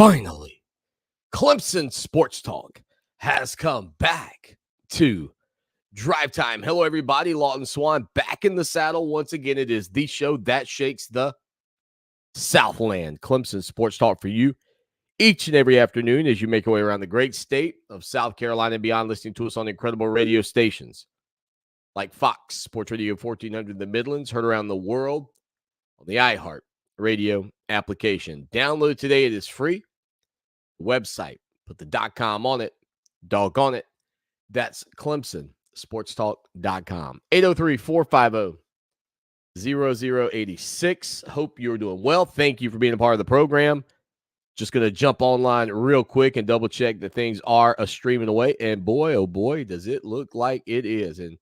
Finally, Clemson Sports Talk has come back to Drive Time. Hello, everybody. Lawton Swan back in the saddle. Once again, it is the show that shakes the Southland. Clemson Sports Talk for you each and every afternoon as you make your way around the great state of South Carolina and beyond, listening to us on incredible radio stations like Fox Sports Radio 1400 in the Midlands, heard around the world on the iHeart Radio application. Download today. It is free. Website, put the .com on it, doggone it. That's ClemsonSportsTalk.com. 803-450-0086. Hope you're doing well. Thank you for being a part of the program. Just going to jump online real quick and double check that things are streaming away. And boy, oh boy, does it look like it is. And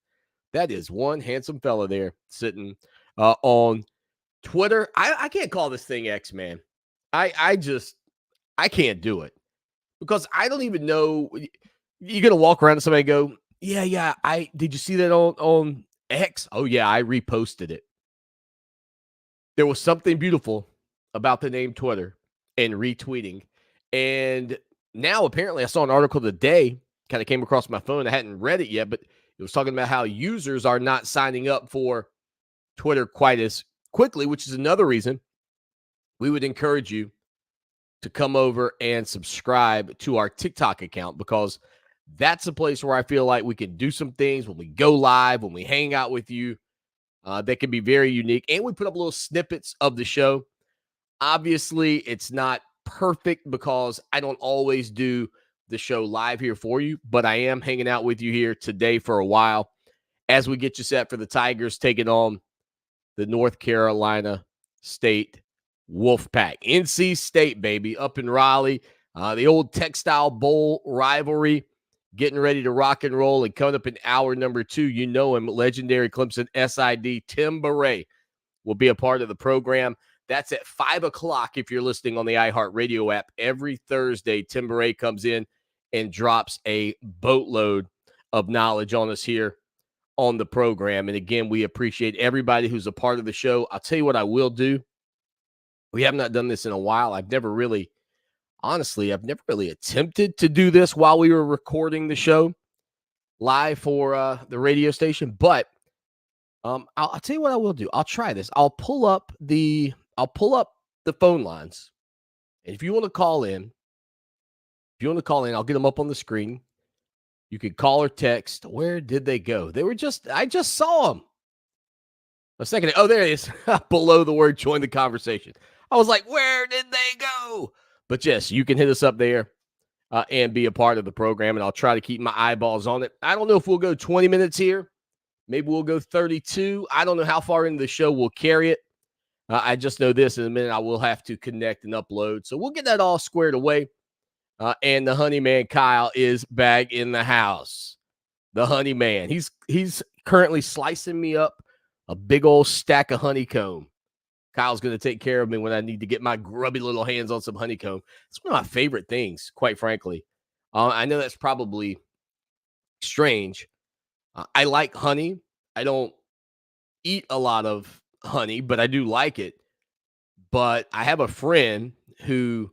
that is one handsome fella there sitting on Twitter. I can't call this thing X, man. I can't do it because I don't even know. You're going to walk around to somebody and go, yeah, did you see that on X? Oh, yeah, I reposted it. There was something beautiful about the name Twitter and retweeting. And now apparently I saw an article today, kind of came across my phone. I hadn't read it yet, but it was talking about how users are not signing up for Twitter quite as quickly, which is another reason we would encourage you to come over and subscribe to our TikTok account, because that's a place where I feel like we can do some things when we go live, when we hang out with you, that can be very unique. And we put up little snippets of the show. Obviously, it's not perfect because I don't always do the show live here for you, but I am hanging out with you here today for a while as we get you set for the Tigers taking on the North Carolina State Wolfpack. NC State, baby, up in Raleigh. The old Textile Bowl rivalry getting ready to rock and roll. And coming up in hour number 2, you know him, legendary Clemson SID Tim Beret will be a part of the program. That's at 5 o'clock if you're listening on the iHeart Radio app. Every Thursday, Tim Beret comes in and drops a boatload of knowledge on us here on the program. And again, we appreciate everybody who's a part of the show. I'll tell you what I will do. We have not done this in a while. I've never really attempted to do this while we were recording the show live for the radio station. But I'll tell you what I will do. I'll try this. I'll pull up the phone lines. And if you want to call in, I'll get them up on the screen. You could call or text. Where did they go? I just saw them a second ago. Oh, there it is. Below the word join the conversation. I was like, where did they go? But yes, you can hit us up there and be a part of the program, and I'll try to keep my eyeballs on it. I don't know if we'll go 20 minutes here. Maybe we'll go 32. I don't know how far into the show we'll carry it. I just know this: in a minute I will have to connect and upload. So we'll get that all squared away. And the honey man Kyle is back in the house. The honey man. He's currently slicing me up a big old stack of honeycomb. Kyle's going to take care of me when I need to get my grubby little hands on some honeycomb. It's one of my favorite things, quite frankly. I know that's probably strange. I like honey. I don't eat a lot of honey, but I do like it. But I have a friend whose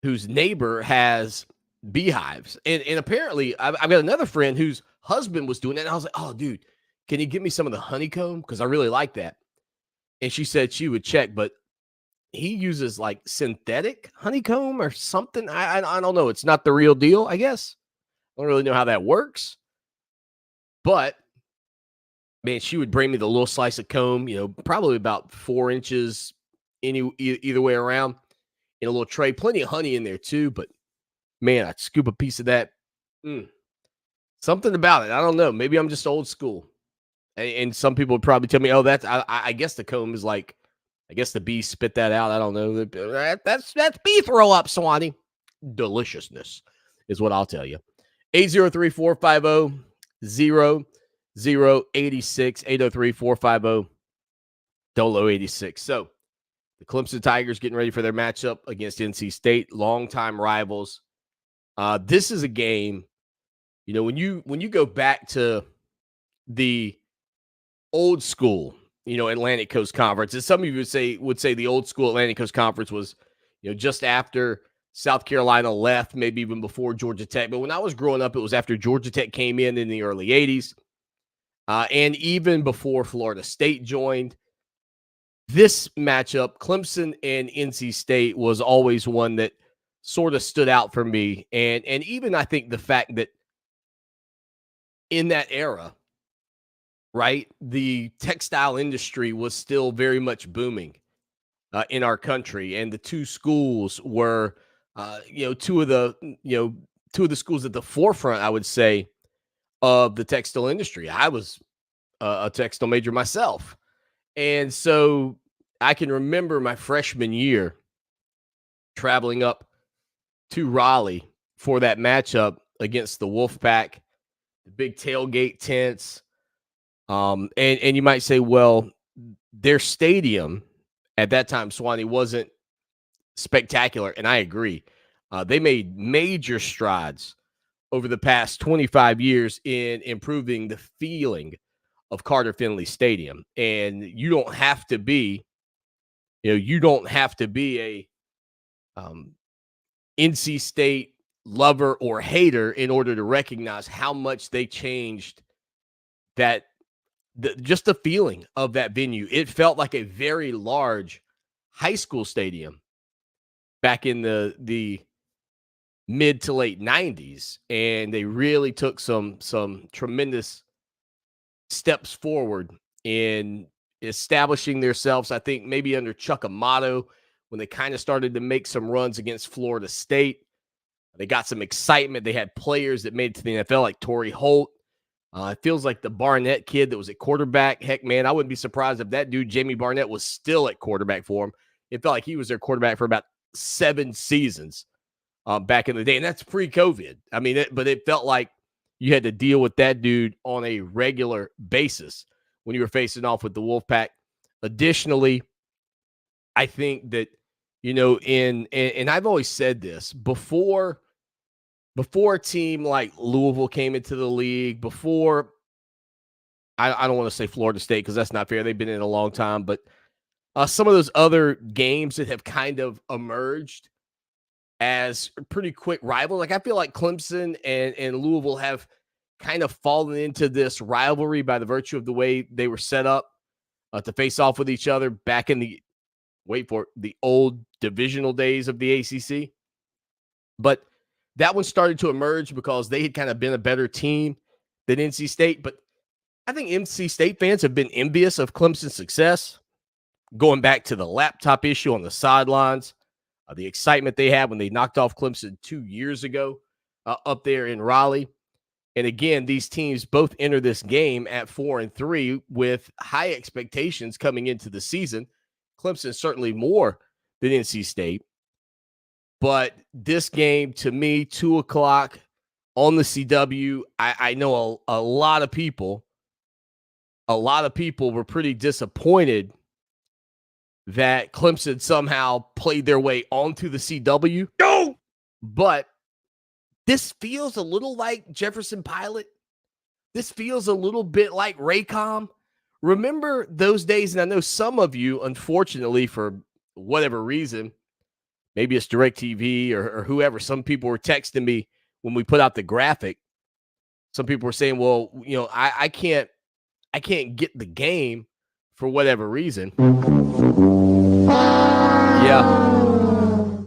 neighbor has beehives. And apparently I've got another friend whose husband was doing it. And I was like, oh, dude, can you give me some of the honeycomb? Because I really like that. And she said she would check, but he uses like synthetic honeycomb or something. I don't know. It's not the real deal, I guess. I don't really know how that works. But, man, she would bring me the little slice of comb, probably about 4 inches either way around in a little tray. Plenty of honey in there too, but, man, I'd scoop a piece of that. Something about it. I don't know. Maybe I'm just old school. And some people would probably tell me, oh, I guess the comb is like, I guess the bees spit that out. I don't know. That's bee throw up, Swanny. Deliciousness is what I'll tell you. 803-450-0086, 803-450-0086. So the Clemson Tigers getting ready for their matchup against NC State, longtime rivals. This is a game, when you go back to the old school, Atlantic Coast Conference, as some of you would say the old school Atlantic Coast Conference was, just after South Carolina left, maybe even before Georgia Tech. But when I was growing up, it was after Georgia Tech came in the early 80s. And even before Florida State joined. This matchup, Clemson and NC State, was always one that sort of stood out for me. And even I think the fact that in that era, right, the textile industry was still very much booming in our country. And the two schools were, two of the schools at the forefront, I would say, of the textile industry. I was a textile major myself. And so I can remember my freshman year traveling up to Raleigh for that matchup against the Wolfpack, the big tailgate tents. And you might say, well, their stadium at that time, Swanny, wasn't spectacular. And I agree. They made major strides over the past 25 years in improving the feeling of Carter Finley Stadium. And you don't have to be a NC State lover or hater in order to recognize how much they changed just the feeling of that venue. It felt like a very large high school stadium back in the mid to late 90s, and they really took some tremendous steps forward in establishing themselves. I think maybe under Chuck Amato, when they kind of started to make some runs against Florida State. They got some excitement. They had players that made it to the NFL like Torrey Holt. It feels like the Barnett kid that was at quarterback. Heck, man, I wouldn't be surprised if that dude, Jamie Barnett, was still at quarterback for him. It felt like he was their quarterback for about 7 seasons back in the day, and that's pre-COVID. I mean, but it felt like you had to deal with that dude on a regular basis when you were facing off with the Wolfpack. Additionally, I think that, and I've always said this, before a team like Louisville came into the league, before, I don't want to say Florida State because that's not fair. They've been in a long time, but some of those other games that have kind of emerged as pretty quick rivals. Like I feel like Clemson and Louisville have kind of fallen into this rivalry by the virtue of the way they were set up to face off with each other back in the old divisional days of the ACC. But that one started to emerge because they had kind of been a better team than NC State. But I think NC State fans have been envious of Clemson's success, going back to the laptop issue on the sidelines, the excitement they had when they knocked off Clemson 2 years ago up there in Raleigh. And again, these teams both enter this game at 4-3 with high expectations coming into the season. Clemson certainly more than NC State. But this game, to me, 2:00 on the CW, I know a lot of people were pretty disappointed that Clemson somehow played their way onto the CW. No! But this feels a little like Jefferson Pilot. This feels a little bit like Raycom. Remember those days? And I know some of you, unfortunately, for whatever reason, maybe it's DirecTV or whoever, some people were texting me when we put out the graphic. Some people were saying, well, I can't get the game for whatever reason. Yeah.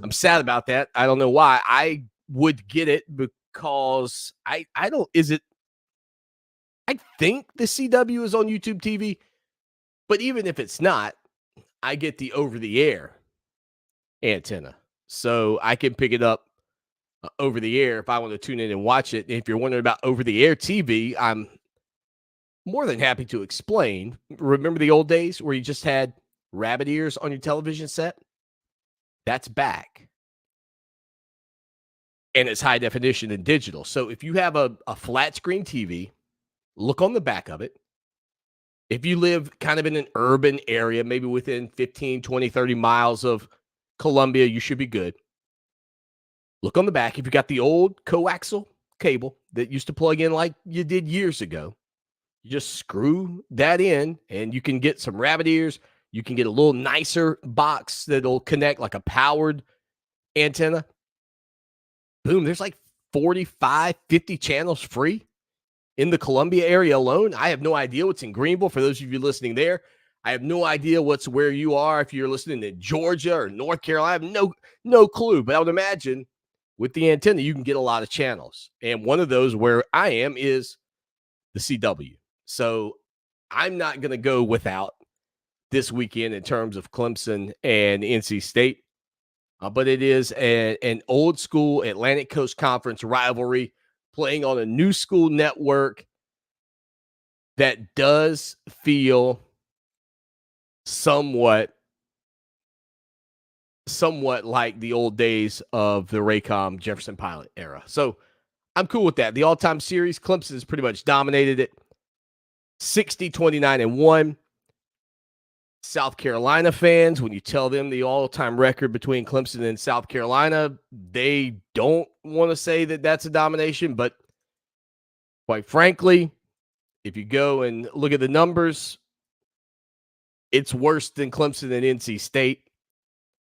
I'm sad about that. I don't know why. I would get it because I think the CW is on YouTube TV, but even if it's not, I get the over-the-air antenna. So I can pick it up over the air if I want to tune in and watch it. If you're wondering about over-the-air TV, I'm more than happy to explain. Remember the old days where you just had rabbit ears on your television set? That's back. And it's high definition and digital. So if you have a flat screen TV, look on the back of it. If you live kind of in an urban area, maybe within 15, 20, 30 miles of Columbia, you should be good. Look on the back. If you got the old coaxial cable that used to plug in like you did years ago, you just screw that in and you can get some rabbit ears. You can get a little nicer box that'll connect like a powered antenna, boom, there's like 45, 50 channels free in the Columbia area alone. I have no idea what's in Greenville. For those of you listening there, I have no idea what's where you are. If you're listening to Georgia or North Carolina, I have no clue. But I would imagine with the antenna, you can get a lot of channels. And one of those where I am is the CW. So I'm not going to go without this weekend in terms of Clemson and NC State. But it is an old school Atlantic Coast Conference rivalry playing on a new school network that does feel somewhat like the old days of the Raycom Jefferson Pilot era. So I'm cool with that. The all-time series, Clemson has pretty much dominated it. 60, 29, and 1. South Carolina fans, when you tell them the all-time record between Clemson and South Carolina, they don't want to say that that's a domination. But quite frankly, if you go and look at the numbers, it's worse than Clemson and NC State.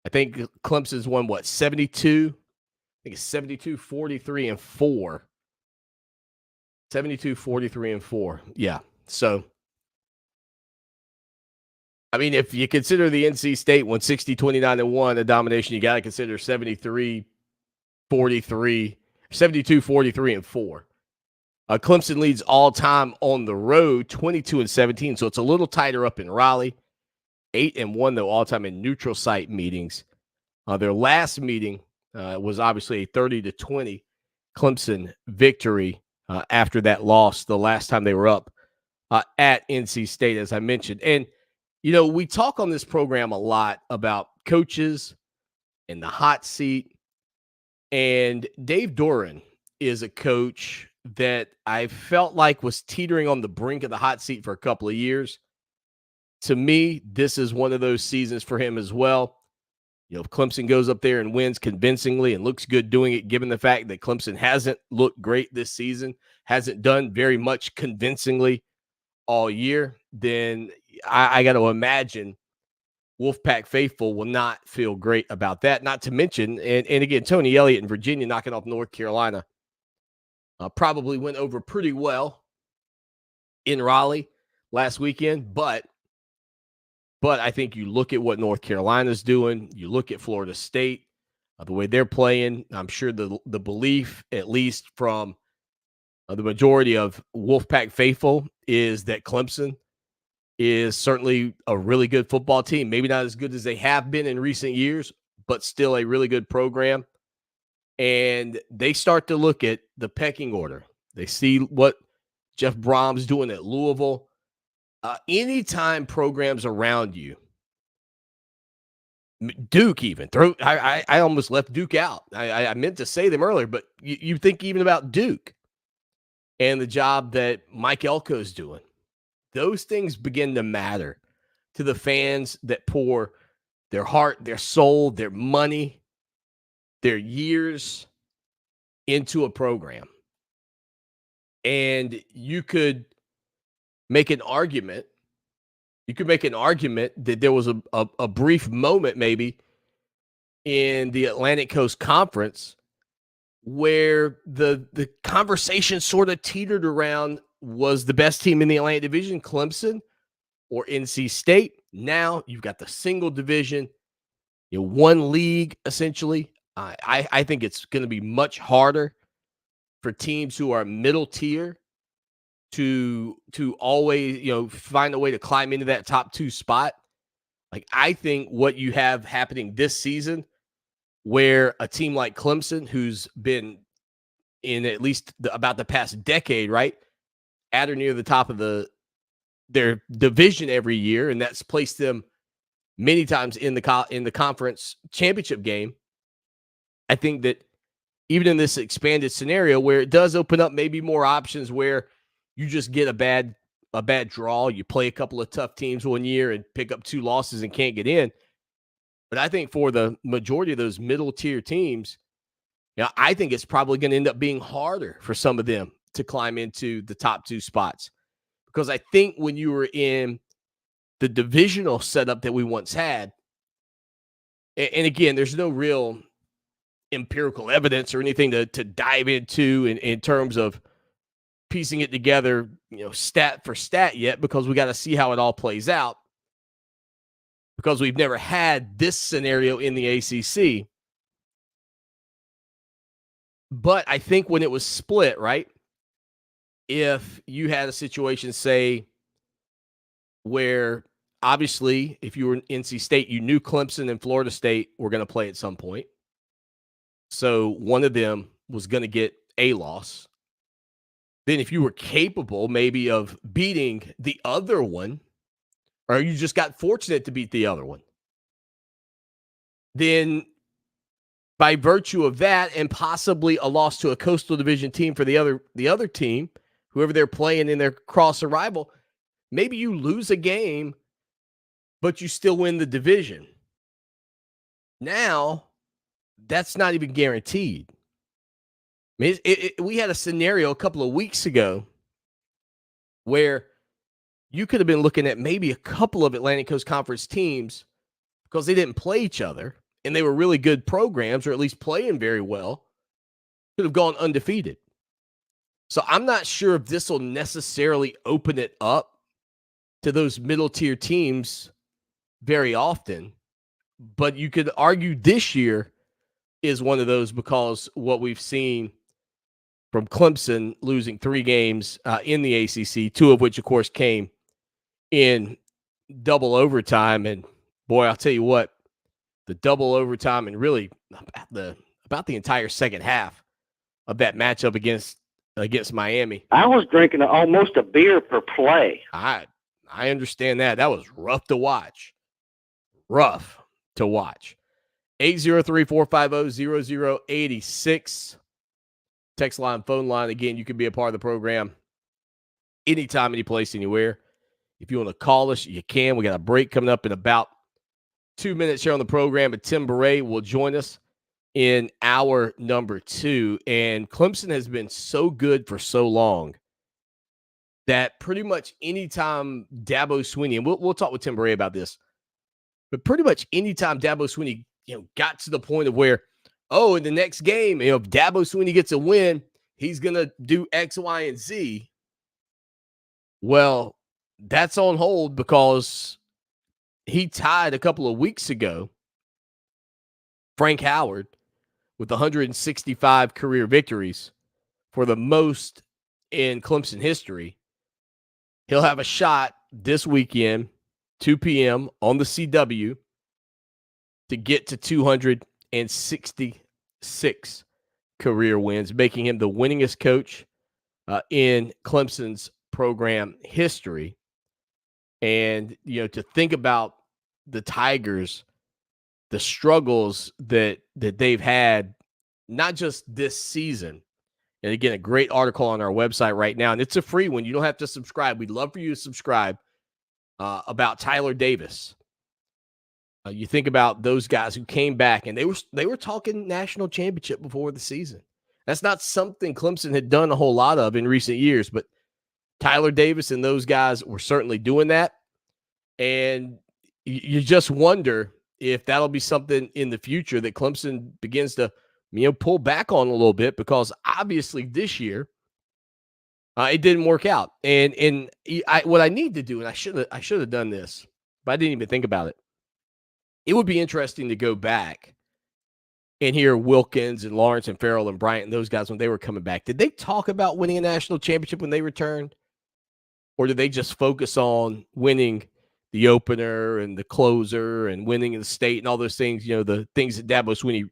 I think Clemson's won, 72? I think it's 72, 43, and 4. 72, 43, and 4. Yeah. So, I mean, if you consider the NC State won 60, 29, and 1 a domination, you got to consider 73, 43, 72, 43, and 4. Clemson leads all time on the road, 22 and 17. So it's a little tighter up in Raleigh. 8 and 1, though, all time in neutral site meetings. Their last meeting was obviously a 30-20 Clemson victory after that loss the last time they were up at NC State, as I mentioned. And, you know, we talk on this program a lot about coaches and the hot seat. And Dave Doran is a coach that I felt like was teetering on the brink of the hot seat for a couple of years. To me, this is one of those seasons for him as well. You know, if Clemson goes up there and wins convincingly and looks good doing it, given the fact that Clemson hasn't looked great this season, hasn't done very much convincingly all year, then I got to imagine Wolfpack faithful will not feel great about that. Not to mention, and again, Tony Elliott in Virginia knocking off North Carolina probably went over pretty well in Raleigh last weekend, but I think you look at what North Carolina's doing, you look at Florida State, the way they're playing. I'm sure the belief, at least from the majority of Wolfpack faithful, is that Clemson is certainly a really good football team. Maybe not as good as they have been in recent years, but still a really good program. And they start to look at the pecking order. They see what Jeff Brom's doing at Louisville. Anytime programs around you, Duke even, I almost left Duke out. I meant to say them earlier, but you think even about Duke and the job that Mike Elko's doing. Those things begin to matter to the fans that pour their heart, their soul, their money, their years into a program. And you could make an argument. You could make an argument that there was a brief moment maybe in the Atlantic Coast Conference where the conversation sort of teetered around, was the best team in the Atlantic Division Clemson or NC State? Now you've got the single division, one league essentially. I think it's going to be much harder for teams who are middle tier to always, find a way to climb into that top 2 spot. Like, I think what you have happening this season, where a team like Clemson, who's been in at least about the past decade, right, at or near the top of their division every year, and that's placed them many times in the conference championship game. I think that even in this expanded scenario where it does open up maybe more options, where you just get a bad draw, you play a couple of tough teams one year and pick up 2 losses and can't get in. But I think for the majority of those middle tier teams, I think it's probably going to end up being harder for some of them to climb into the top 2 spots. Because I think when you were in the divisional setup that we once had, and again, there's no real empirical evidence or anything to dive into in terms of piecing it together, stat for stat yet, because we got to see how it all plays out, because we've never had this scenario in the ACC. But I think when it was split, right, if you had a situation, say, where obviously if you were in NC State, you knew Clemson and Florida State were going to play at some point. So one of them was going to get a loss. Then if you were capable maybe of beating the other one, or you just got fortunate to beat the other one, then by virtue of that and possibly a loss to a Coastal Division team for the other team, whoever they're playing in their cross rival, maybe you lose a game, but you still win the division. Now, that's not even guaranteed. I mean, we had a scenario a couple of weeks ago where you could have been looking at maybe a couple of Atlantic Coast Conference teams, because they didn't play each other and they were really good programs, or at least playing very well, could have gone undefeated. So I'm not sure if this will necessarily open it up to those middle tier teams very often, but you could argue this year is one of those, because what we've seen from Clemson losing 3 games in the ACC, 2 of which, of course, came in double overtime. And boy, I'll tell you what, the double overtime and really about the entire second half of that matchup against Miami. I was drinking almost a beer per play. I understand that. That was rough to watch. Rough to watch. 803-450-0086. Text line, phone line. Again, you can be a part of the program anytime, any place, anywhere. If you want to call us, you can. We got a break coming up in about 2 minutes here on the program, and Tim Beret will join us in hour number 2. And Clemson has been so good for so long that pretty much anytime Dabo Swanny, and we'll talk with Tim Beret about this, but pretty much anytime Dabo Swanny, got to the point of where, in the next game, if Dabo Swanny gets a win, he's going to do X, Y, and Z. Well, that's on hold, because he tied a couple of weeks ago Frank Howard with 165 career victories for the most in Clemson history. He'll have a shot this weekend, 2 p.m. on the CW, to get to 266 career wins, making him the winningest coach in Clemson's program history. And, to think about the Tigers, the struggles that they've had, not just this season. And again, a great article on our website right now, and it's a free one. You don't have to subscribe. We'd love for you to subscribe, about Tyler Davis. You think about those guys who came back, and they were talking national championship before the season. That's not something Clemson had done a whole lot of in recent years, but Tyler Davis and those guys were certainly doing that. And you just wonder if that'll be something in the future that Clemson begins to, pull back on a little bit, because obviously this year it didn't work out. And what I need to do, and I should have done this, but I didn't even think about it. It would be interesting to go back and hear Wilkins and Lawrence and Farrell and Bryant and those guys when they were coming back. Did they talk about winning a national championship when they returned? Or did they just focus on winning the opener and the closer and winning in the state and all those things, the things that Dabo Swanny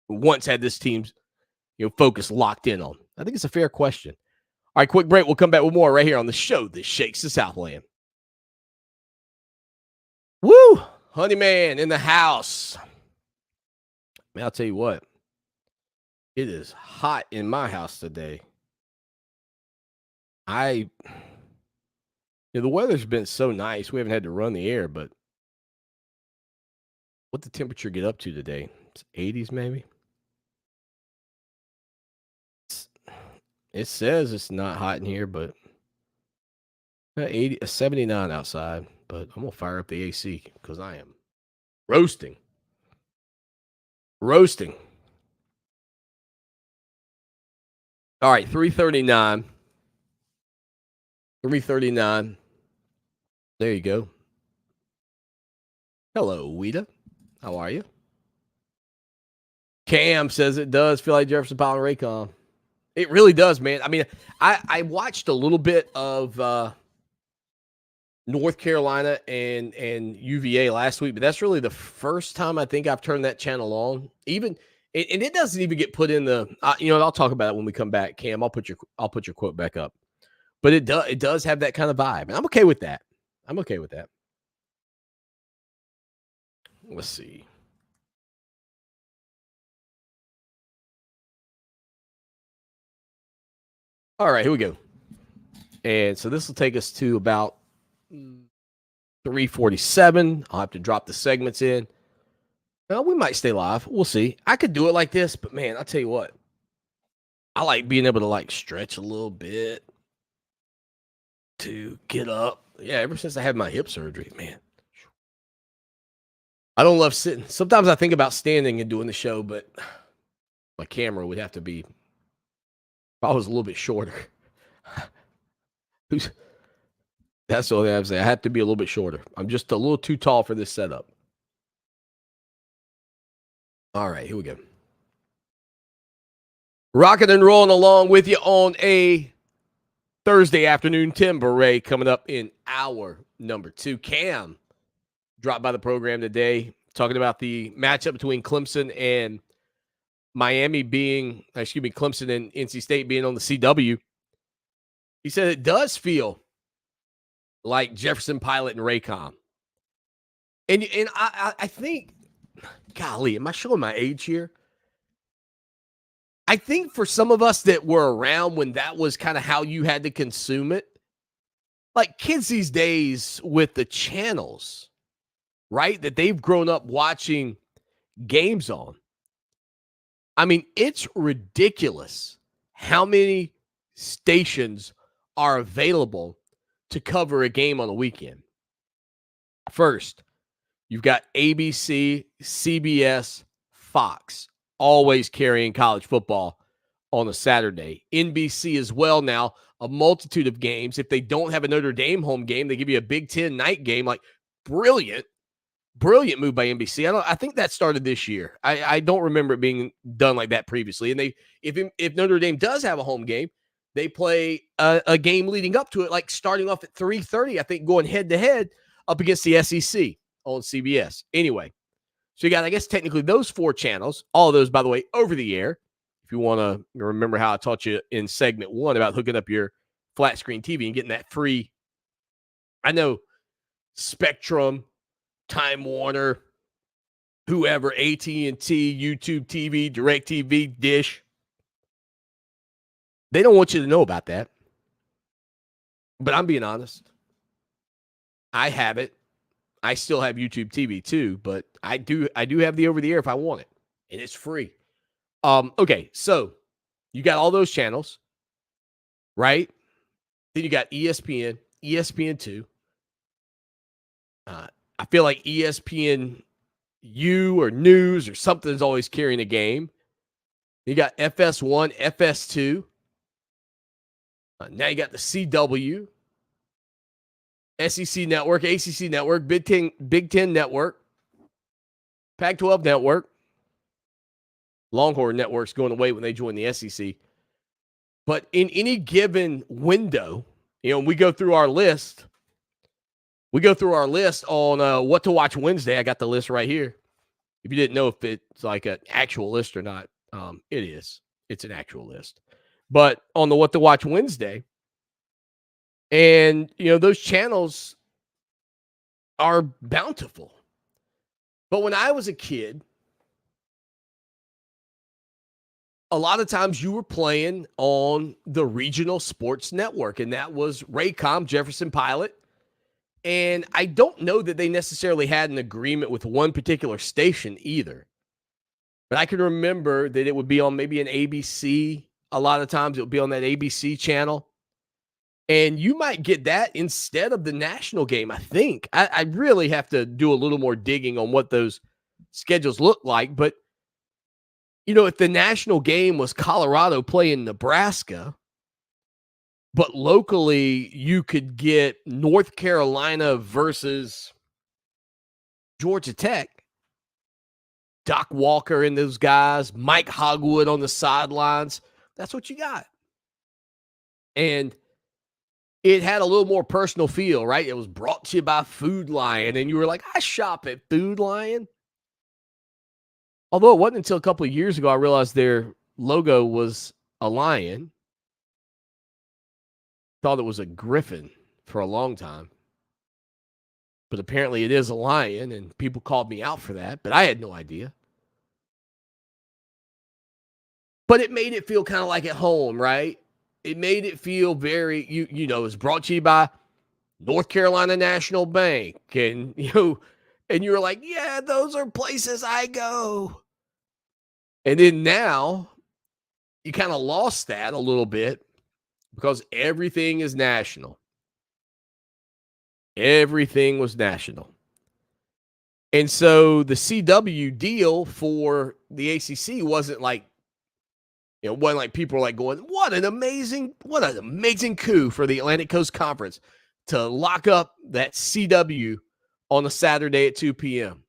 once had this team's, focus locked in on? I think it's a fair question. All right, quick break. We'll come back with more right here on the show that shakes the Southland. Woo! Honeyman in the house. Man, I'll tell you what. It is hot in my house today. The weather's been so nice. We haven't had to run the air, but what the temperature get up to today? It's 80s maybe. It says it's not hot in here, but 79 outside. But I'm going to fire up the AC because I am roasting. All right, 339. 339. There you go. Hello, Weta. How are you? Cam says it does feel like Jefferson Powell and Raycom. It really does, man. I mean, I watched a little bit of North Carolina and UVA last week, but that's really the first time I think I've turned that channel on. Even and it doesn't even get put in the. I'll talk about it when we come back, Cam. I'll put your quote back up, but it does have that kind of vibe, and I'm okay with that. I'm okay with that. Let's see. All right, here we go. And so this will take us to about 3:47. I'll have to drop the segments in. Well, we might stay live. We'll see. I could do it like this, but man, I'll tell you what. I like being able to like stretch a little bit to get up. Yeah, ever since I had my hip surgery, man. I don't love sitting. Sometimes I think about standing and doing the show, but my camera would have to be, if I was a little bit shorter. That's the only thing I have to say. I have to be a little bit shorter. I'm just a little too tall for this setup. All right, here we go. Rocking and rolling along with you on a Thursday afternoon. Tim Beret coming up in hour number 2. Cam dropped by the program today talking about the matchup between Clemson and Clemson and NC State being on the CW. He said it does feel like Jefferson Pilot and Raycom. And I think, golly, am I showing my age here? I think for some of us that were around when that was kind of how you had to consume it, like kids these days with the channels, right, that they've grown up watching games on. I mean, it's ridiculous how many stations are available to cover a game on the weekend. First, you've got ABC, CBS, Fox, always carrying college football on a Saturday. NBC as well now, a multitude of games. If they don't have a Notre Dame home game, they give you a Big Ten night game. Like, brilliant move by NBC. I think that started this year. I don't remember it being done like that previously. And if Notre Dame does have a home game, they play a game leading up to it, like starting off at 3:30, I think, going head-to-head up against the SEC on CBS. Anyway, so you got, I guess, technically those 4 channels. All of those, by the way, over the air. If you want to remember how I taught you in segment 1 about hooking up your flat screen TV and getting that free, I know, Spectrum, Time Warner, whoever, AT&T, YouTube TV, DirecTV, Dish. They don't want you to know about that. But I'm being honest. I have it. I still have YouTube TV too, but I do have the over the air if I want it, and it's free. Okay, so you got all those channels, right? Then you got ESPN, ESPN2. I feel like ESPNU or News or something's always carrying a game. You got FS1, FS2. Now you got the CW, SEC Network, ACC Network, Big Ten Network, Pac-12 Network. Longhorn Network's going away when they join the SEC. But in any given window, we go through our list. We go through our list on what to watch Wednesday. I got the list right here. If you didn't know if it's like an actual list or not, it is. It's an actual list. But on the what to watch Wednesday, and, those channels are bountiful. But when I was a kid, a lot of times you were playing on the regional sports network, and that was Raycom, Jefferson Pilot. And I don't know that they necessarily had an agreement with one particular station either. But I can remember that it would be on maybe an ABC. A lot of times it would be on that ABC channel. And you might get that instead of the national game, I think. I really have to do a little more digging on what those schedules look like. But if the national game was Colorado playing Nebraska, but locally you could get North Carolina versus Georgia Tech, Doc Walker and those guys, Mike Hogwood on the sidelines, that's what you got. And it had a little more personal feel, right? It was brought to you by Food Lion, and you were like, I shop at Food Lion. Although it wasn't until a couple of years ago I realized their logo was a lion. Thought it was a griffin for a long time. But apparently it is a lion, and people called me out for that, but I had no idea. But it made it feel kind of like at home, right? It made it feel very, it was brought to you by North Carolina National Bank. And, and you were like, yeah, those are places I go. And then now you kind of lost that a little bit because everything is national. Everything was national. And so the CW deal for the ACC wasn't like, wasn't like people were like going, what an amazing coup for the Atlantic Coast Conference to lock up that CW on a Saturday at 2 p.m.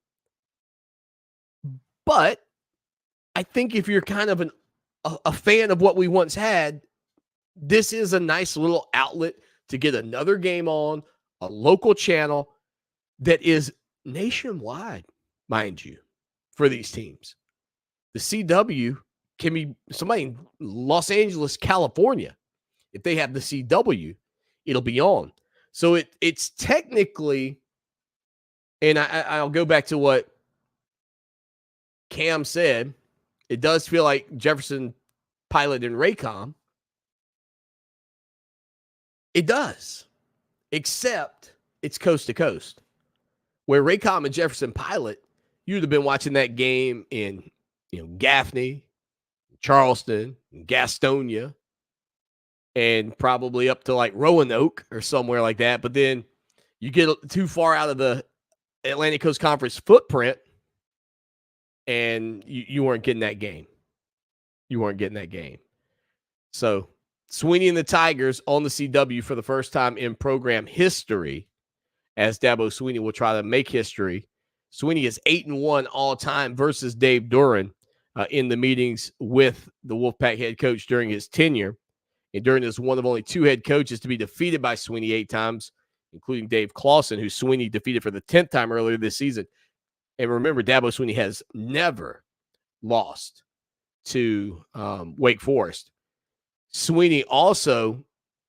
But I think if you're kind of a fan of what we once had, this is a nice little outlet to get another game on a local channel that is nationwide, mind you, for these teams. The CW can be somebody in Los Angeles, California. If they have the CW, it'll be on. So it's technically, and I'll go back to what Cam said, it does feel like Jefferson Pilot and Raycom. It does, except it's coast to coast. Where Raycom and Jefferson Pilot, you'd have been watching that game in Gaffney, Charleston, Gastonia, and probably up to like Roanoke or somewhere like that. But then you get too far out of the Atlantic Coast Conference footprint, and you weren't getting that game. You weren't getting that game. So Swanny and the Tigers on the CW for the first time in program history, as Dabo Swanny will try to make history. Swanny is 8-1 all time versus Dave Duran in the meetings with the Wolfpack head coach during his tenure. And Duran is one of only two head coaches to be defeated by Swanny 8 times, including Dave Clawson, who Swanny defeated for the 10th time earlier this season. And remember, Dabo Swanny has never lost to Wake Forest. Swanny also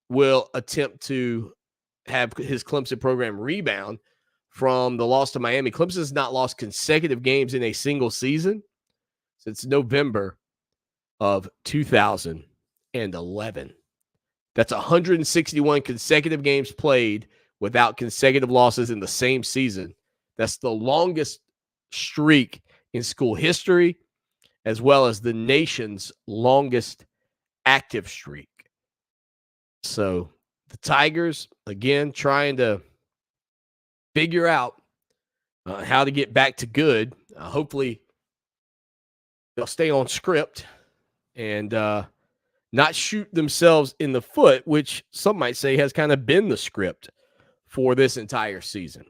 will attempt to have his Clemson program rebound from the loss to Miami. Clemson has not lost consecutive games in a single season since November of 2011. That's 161 consecutive games played without consecutive losses in the same season. That's the longest streak in school history, as well as the nation's longest active streak. So the Tigers, again, trying to figure out how to get back to good. Hopefully they'll stay on script and not shoot themselves in the foot, which some might say has kind of been the script for this entire season.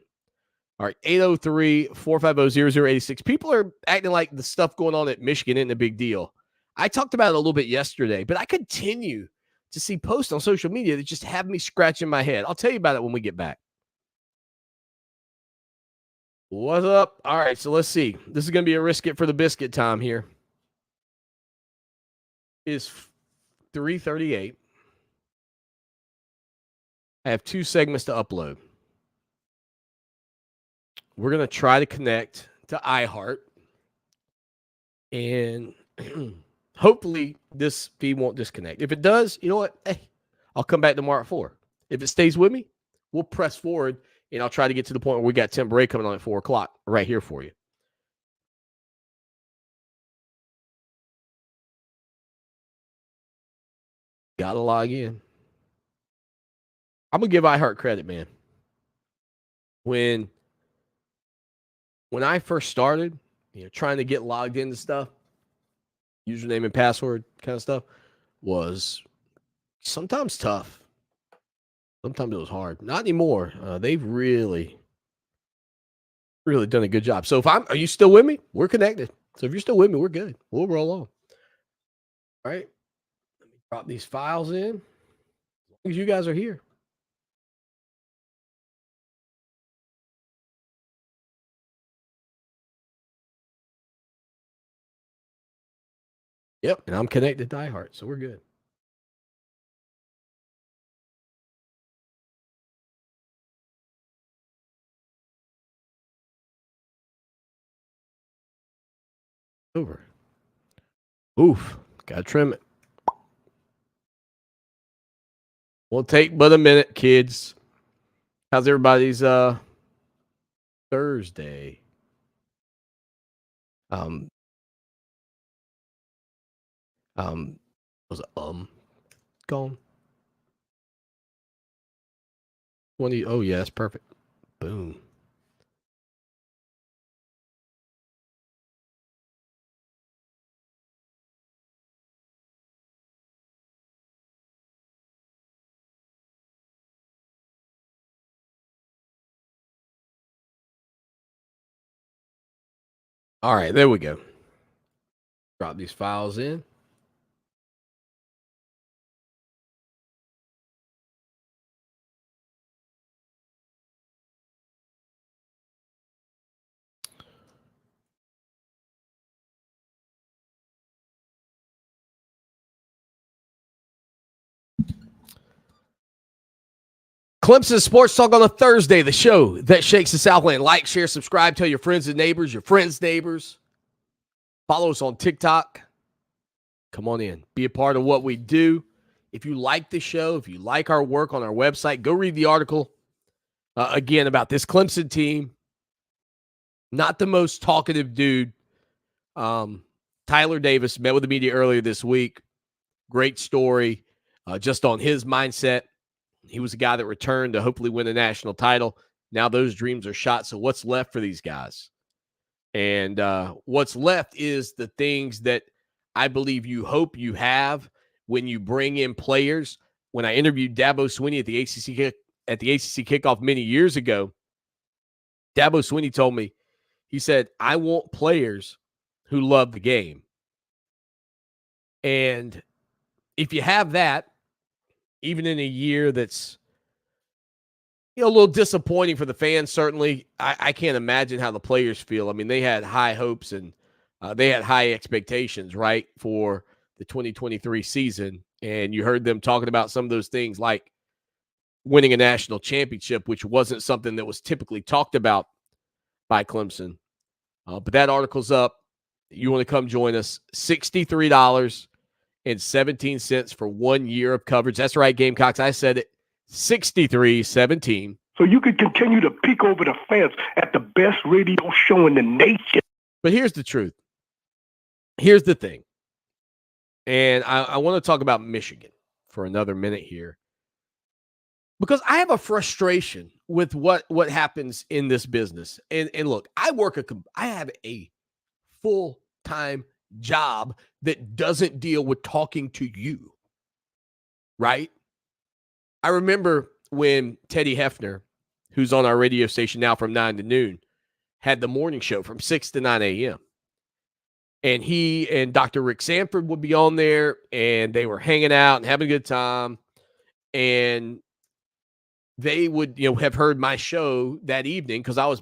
All right, 803-450-0086. People are acting like the stuff going on at Michigan isn't a big deal. I talked about it a little bit yesterday, but I continue to see posts on social media that just have me scratching my head. I'll tell you about it when we get back. What's up? All right, so let's see. This is going to be a risk it for the biscuit time here. It's 3:38. I have 2 segments to upload. We're going to try to connect to iHeart. And hopefully this feed won't disconnect. If it does, you know what? Hey, I'll come back tomorrow at 4. If it stays with me, we'll press forward, and I'll try to get to the point where we got Tim Bray coming on at 4 o'clock right here for you. Got to log in. I'm going to give iHeart credit, man. When I first started, trying to get logged into stuff, username and password kind of stuff, was sometimes tough. Sometimes it was hard. Not anymore. They've really done a good job. So are you still with me? We're connected. So if you're still with me, we're good. We'll roll on. All right. Let me drop these files in. As long as you guys are here. Yep. And I'm connected to iHeart, so we're good. Over. Oof. Gotta trim it. Won't take but a minute, kids. How's everybody's Thursday? Was it gone? 20. Oh yeah, that's perfect. Boom. All right, there we go. Drop these files in. Clemson Sports Talk on a Thursday, the show that shakes the Southland. Like, share, subscribe, tell your friends and neighbors, your friends' neighbors. Follow us on TikTok. Come on in. Be a part of what we do. If you like the show, if you like our work on our website, go read the article, again, about this Clemson team. Not the most talkative dude. Tyler Davis met with the media earlier this week. Great story just on his mindset. He was a guy that returned to hopefully win a national title. Now those dreams are shot. So what's left for these guys? And what's left is the things that I believe you hope you have when you bring in players. When I interviewed Dabo Swanny at the ACC kickoff many years ago, Dabo Swanny told me, he said, I want players who love the game. And if you have that, even in a year that's a little disappointing for the fans, certainly, I can't imagine how the players feel. I mean, they had high hopes and they had high expectations, right, for the 2023 season. And you heard them talking about some of those things like winning a national championship, which wasn't something that was typically talked about by Clemson. But that article's up. You want to come join us, $63.17 for 1 year of coverage. That's right, Gamecocks. I said it, $63.17. So you could continue to peek over the fence at the best radio show in the nation. But here's the truth. Here's the thing. And I want to talk about Michigan for another minute here, because I have a frustration with what happens in this business. And look, I have a full-time job that doesn't deal with talking to you, right? I remember when Teddy Hefner, who's on our radio station now from 9 to noon, had the morning show from 6 to 9 a.m. And he and Dr. Rick Sanford would be on there, and they were hanging out and having a good time. And they would, have heard my show that evening, because I was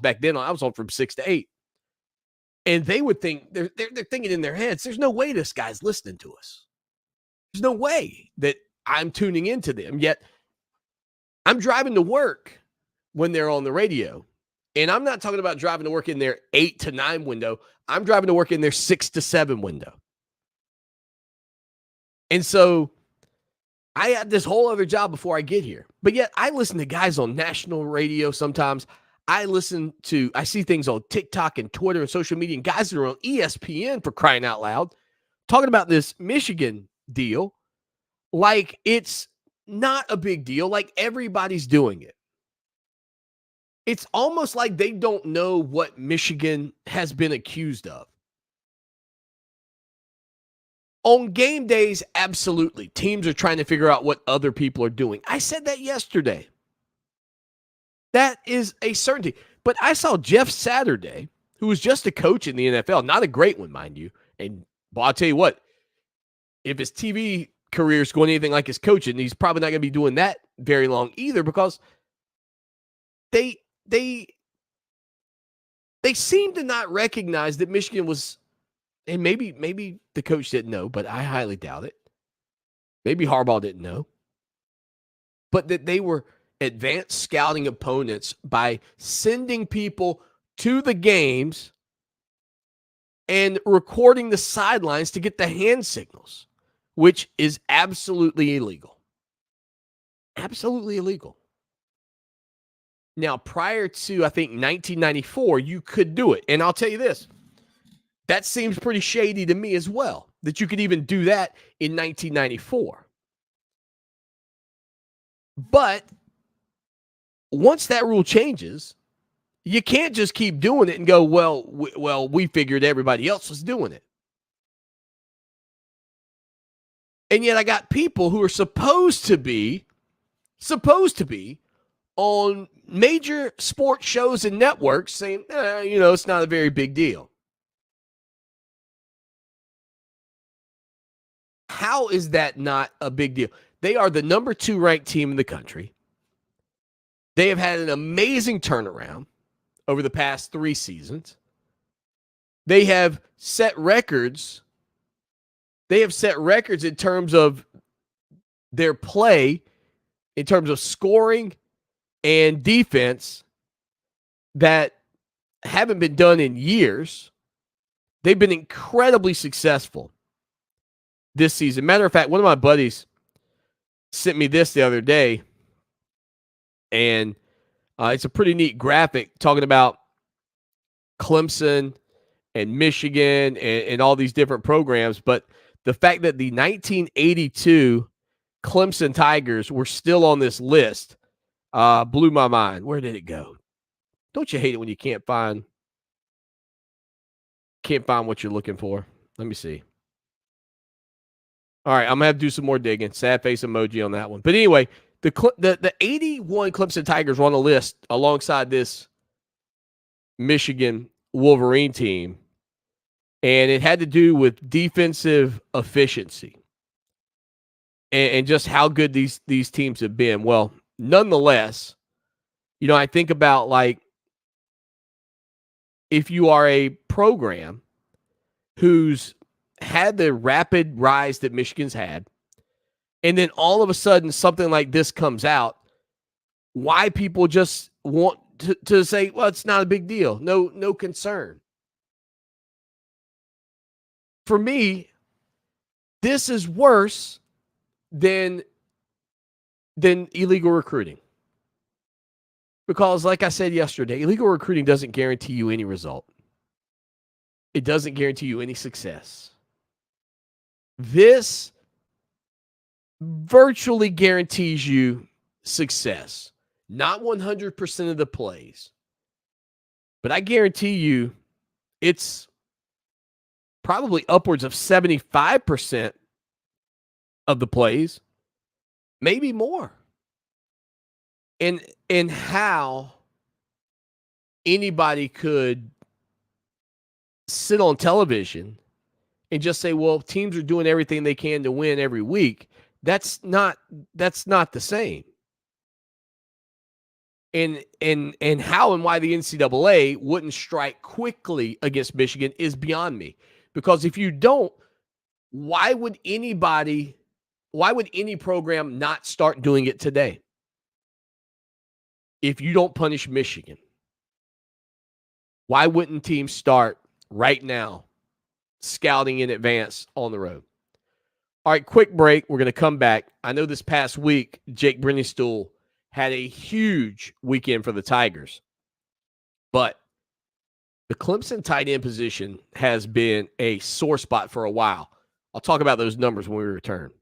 on from 6 to 8. And they would think, they're thinking in their heads, there's no way this guy's listening to us. There's no way that I'm tuning into them. Yet I'm driving to work when they're on the radio. And I'm not talking about driving to work in their 8 to 9 window. I'm driving to work in their 6 to 7 window. And so I had this whole other job before I get here. But yet I listen to guys on national radio sometimes. I see things on TikTok and Twitter and social media, and guys that are on ESPN, for crying out loud, talking about this Michigan deal like it's not a big deal, like everybody's doing it. It's almost like they don't know what Michigan has been accused of. On game days, absolutely. Teams are trying to figure out what other people are doing. I said that yesterday. That is a certainty. But I saw Jeff Saturday, who was just a coach in the NFL, not a great one, mind you. And well, I'll tell you what, if his TV career is going anything like his coaching, he's probably not going to be doing that very long either, because they seem to not recognize that Michigan was, and maybe the coach didn't know, but I highly doubt it. Maybe Harbaugh didn't know, but that they were advanced scouting opponents by sending people to the games and recording the sidelines to get the hand signals, which is absolutely illegal. Absolutely illegal. Now, prior to, I think, 1994, you could do it. And I'll tell you this, that seems pretty shady to me as well, that you could even do that in 1994. But once that rule changes, you can't just keep doing it and go, well, we figured everybody else was doing it. And yet I got people who are supposed to be on major sports shows and networks saying, it's not a very big deal. How is that not a big deal? They are the number 2 ranked team in the country. They have had an amazing turnaround over the past 3 seasons. They have set records. They have set records in terms of their play, in terms of scoring and defense, that haven't been done in years. They've been incredibly successful this season. Matter of fact, one of my buddies sent me this the other day, and it's a pretty neat graphic talking about Clemson and Michigan and all these different programs. But the fact that the 1982 Clemson Tigers were still on this list blew my mind. Where did it go? Don't you hate it when you can't find what you're looking for? Let me see. All right, I'm going to have to do some more digging. Sad face emoji on that one. But anyway, the 81 Clemson Tigers were on the list alongside this Michigan Wolverine team, and it had to do with defensive efficiency and just how good these teams have been. Well, nonetheless, I think about, like, if you are a program who's had the rapid rise that Michigan's had, and then all of a sudden something like this comes out, why people just want to say, well, it's not a big deal. No concern. For me, this is worse than illegal recruiting. Because, like I said yesterday, illegal recruiting doesn't guarantee you any result. It doesn't guarantee you any success. This virtually guarantees you success. Not 100% of the plays, but I guarantee you it's probably upwards of 75% of the plays, maybe more. And how anybody could sit on television and just say, well, teams are doing everything they can to win every week. That's not the same. And how and why the NCAA wouldn't strike quickly against Michigan is beyond me. Because if you don't, why would any program not start doing it today? If you don't punish Michigan, why wouldn't teams start right now scouting in advance on the road? All right, quick break. We're going to come back. I know this past week, Jake Brennistool had a huge weekend for the Tigers, but the Clemson tight end position has been a sore spot for a while. I'll talk about those numbers when we return.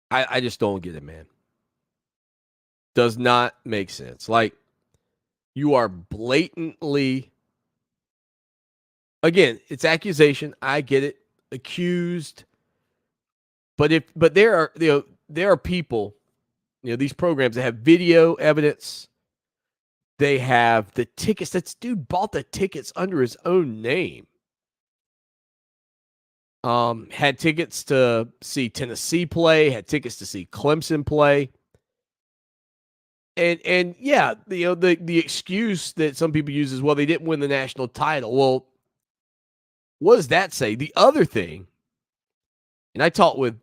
I just don't get it, man. Does not make sense. Like, you are blatantly, again, it's accusation. I get it. Accused. But there are people, these programs that have video evidence. They have the tickets. That dude bought the tickets under his own name. Had tickets to see Tennessee play, had tickets to see Clemson play. And yeah, the excuse that some people use is, well, they didn't win the national title. Well, what does that say? The other thing, and I talked with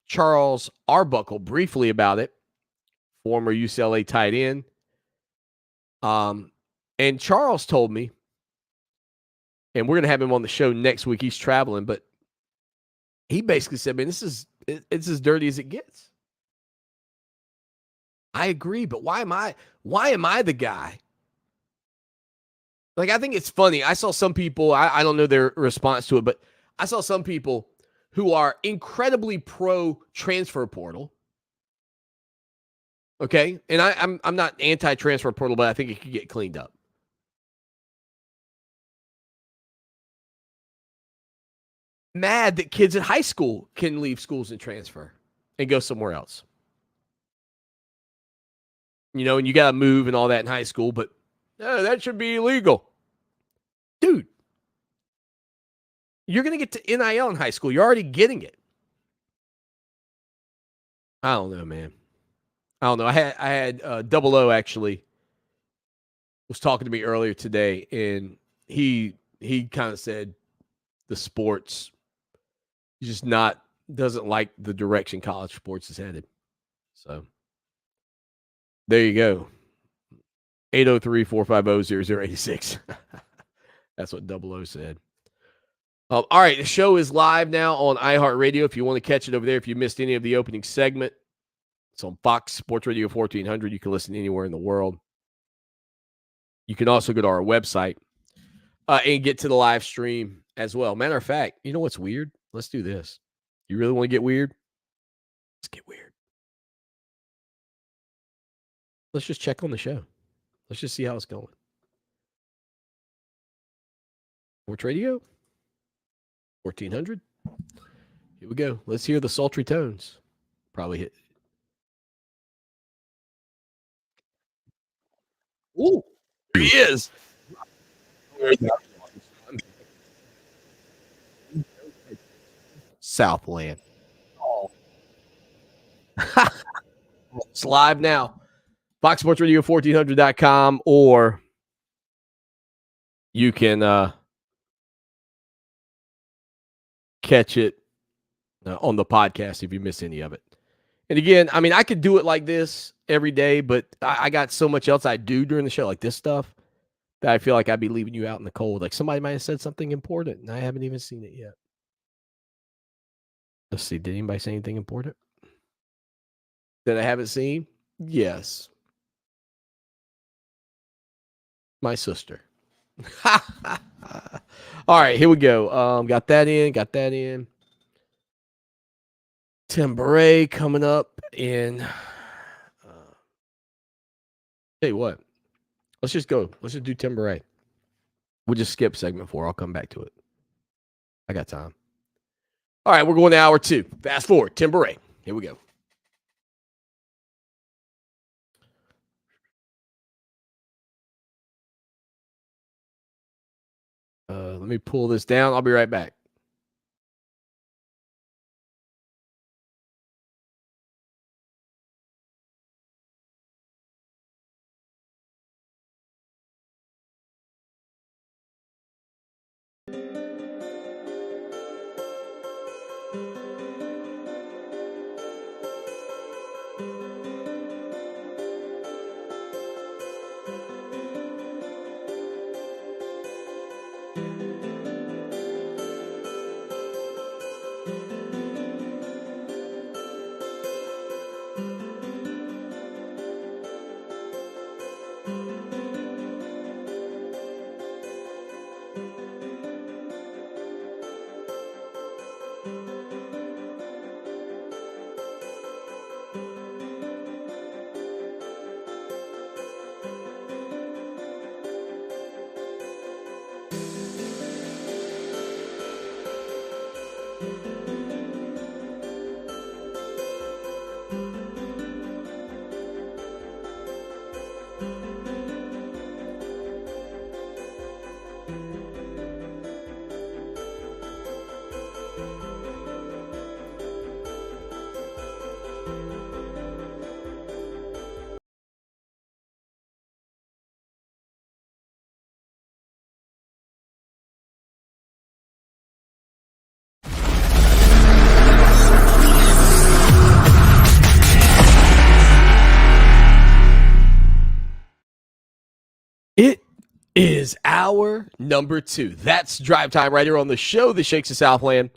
Charles Arbuckle briefly about it, former UCLA tight end. And Charles told me, and we're going to have him on the show next week. He's traveling, but he basically said, man, it's as dirty as it gets. I agree, but why am I the guy? Like, I think it's funny. I saw some people, I don't know their response to it, but I saw some people who are incredibly pro transfer portal. Okay. And I'm not anti-transfer portal, but I think it could get cleaned up. Mad that kids at high school can leave schools and transfer and go somewhere else. And you got to move and all that in high school, but that should be illegal. Dude, you're going to get to NIL in high school. You're already getting it. I don't know, man. I don't know. I had Double O actually was talking to me earlier today, and he kind of said the sports just doesn't like the direction college sports is headed. So there you go. 803-450-0086. That's what Double O said. All right, the show is live now on iHeartRadio. If you want to catch it over there, if you missed any of the opening segment, it's on Fox Sports Radio 1400. You can listen anywhere in the world. You can also go to our website and get to the live stream as well. Matter of fact, you know what's weird? Let's do this. You really want to get weird? Let's get weird. Let's just check on the show. Let's just see how it's going. Sports Radio 1400. Here we go. Let's hear the sultry tones. Probably hit. Ooh, there he is. Southland. Oh. It's live now. Fox Sports Radio 1400.com, or you can catch it on the podcast if you miss any of it. And again, I mean, I could do it like this every day, but I got so much else I do during the show, like this stuff, that I feel like I'd be leaving you out in the cold. Like somebody might have said something important, and I haven't even seen it yet. Let's see. Did anybody say anything important that I haven't seen? Yes. My sister. All right, here we go. Got that in. Tim Beret coming up in. Tell you what. Let's just go. Let's just do Tim Beret. We'll just skip segment 4. I'll come back to it. I got time. All right, we're going to hour 2. Fast forward. Tim Beret. Here we go. Let me pull this down. I'll be right back. is our number 2. That's Drive Time right here on the show that shakes the Southland.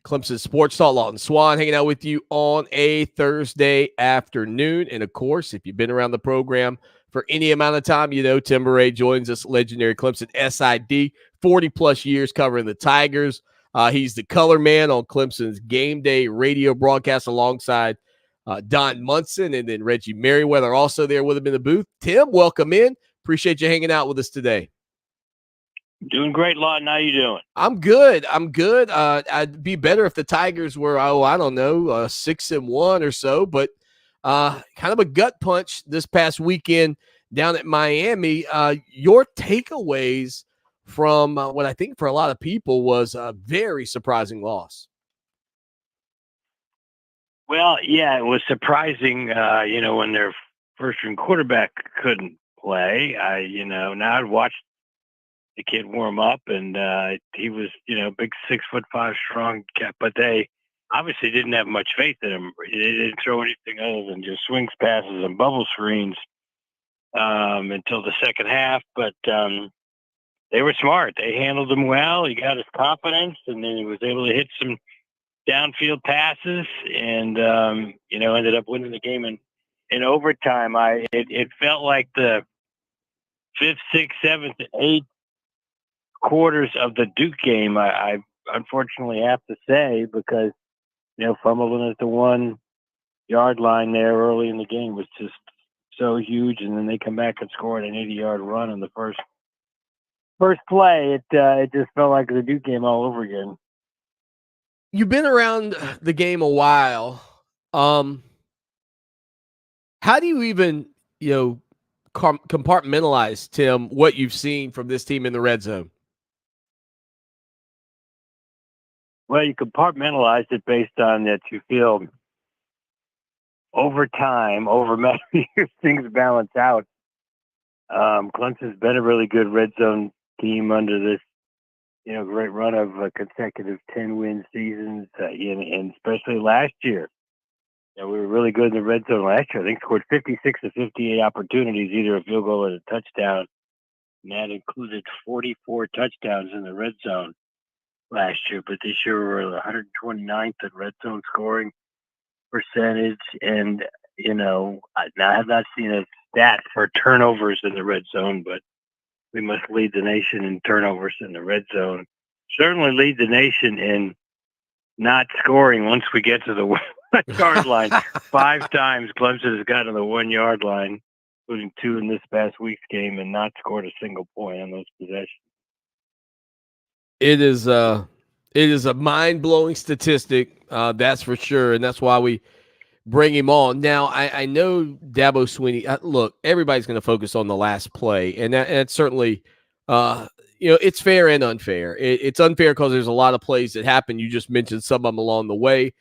Clemson Sports Talk, Lawton Swan hanging out with you on a Thursday afternoon. And, of course, if you've been around the program for any amount of time, you know Tim Murray joins us, legendary Clemson SID, 40-plus years covering the Tigers. He's the color man on Clemson's game day radio broadcast alongside Don Munson, and then Reggie Merriweather also there with him in the booth. Tim, welcome in. Appreciate you hanging out with us today. Doing great, Lawton. How you doing? I'm good. I'd be better if the Tigers were, I don't know, 6-1 or so, but kind of a gut punch this past weekend down at Miami. Your takeaways from what I think for a lot of people was a very surprising loss. Well, yeah, it was surprising, when their first-string quarterback couldn't play. Now I'd watched the kid warm up, and he was, big 6'5" strong cat, but they obviously didn't have much faith in him. They didn't throw anything other than just swings, passes, and bubble screens until the second half. But they were smart. They handled him well. He got his confidence, and then he was able to hit some downfield passes, and ended up winning the game in overtime. It felt like the 5th, 6th, 7th, 8th quarters of the Duke game, I unfortunately have to say, because fumbling at the 1-yard line there early in the game was just so huge, and then they come back and scored an 80-yard run in the first play. It just felt like the Duke game all over again. You've been around the game a while. How do you even compartmentalize, Tim, what you've seen from this team in the red zone? Well, you compartmentalize it based on that you feel over time, over many years, things balance out. Clemson's been a really good red zone team under this, great run of consecutive 10-win seasons, and especially last year. We were really good in the red zone last year. I think scored 56 of 58 opportunities, either a field goal or a touchdown, and that included 44 touchdowns in the red zone last year. But this year we're 129th in red zone scoring percentage, and I have not seen a stat for turnovers in the red zone, but we must lead the nation in turnovers in the red zone. Certainly lead the nation in not scoring once we get to the 1-yard line. 5 times Clemson has gotten to the 1-yard line, including 2 in this past week's game, and not scored a single point on those possessions. It is a mind-blowing statistic, that's for sure, and that's why we bring him on. Now, I know Dabo Swanny. Look, everybody's going to focus on the last play, and that's certainly, it's fair and unfair. It's unfair because there's a lot of plays that happen. You just mentioned some of them along the way,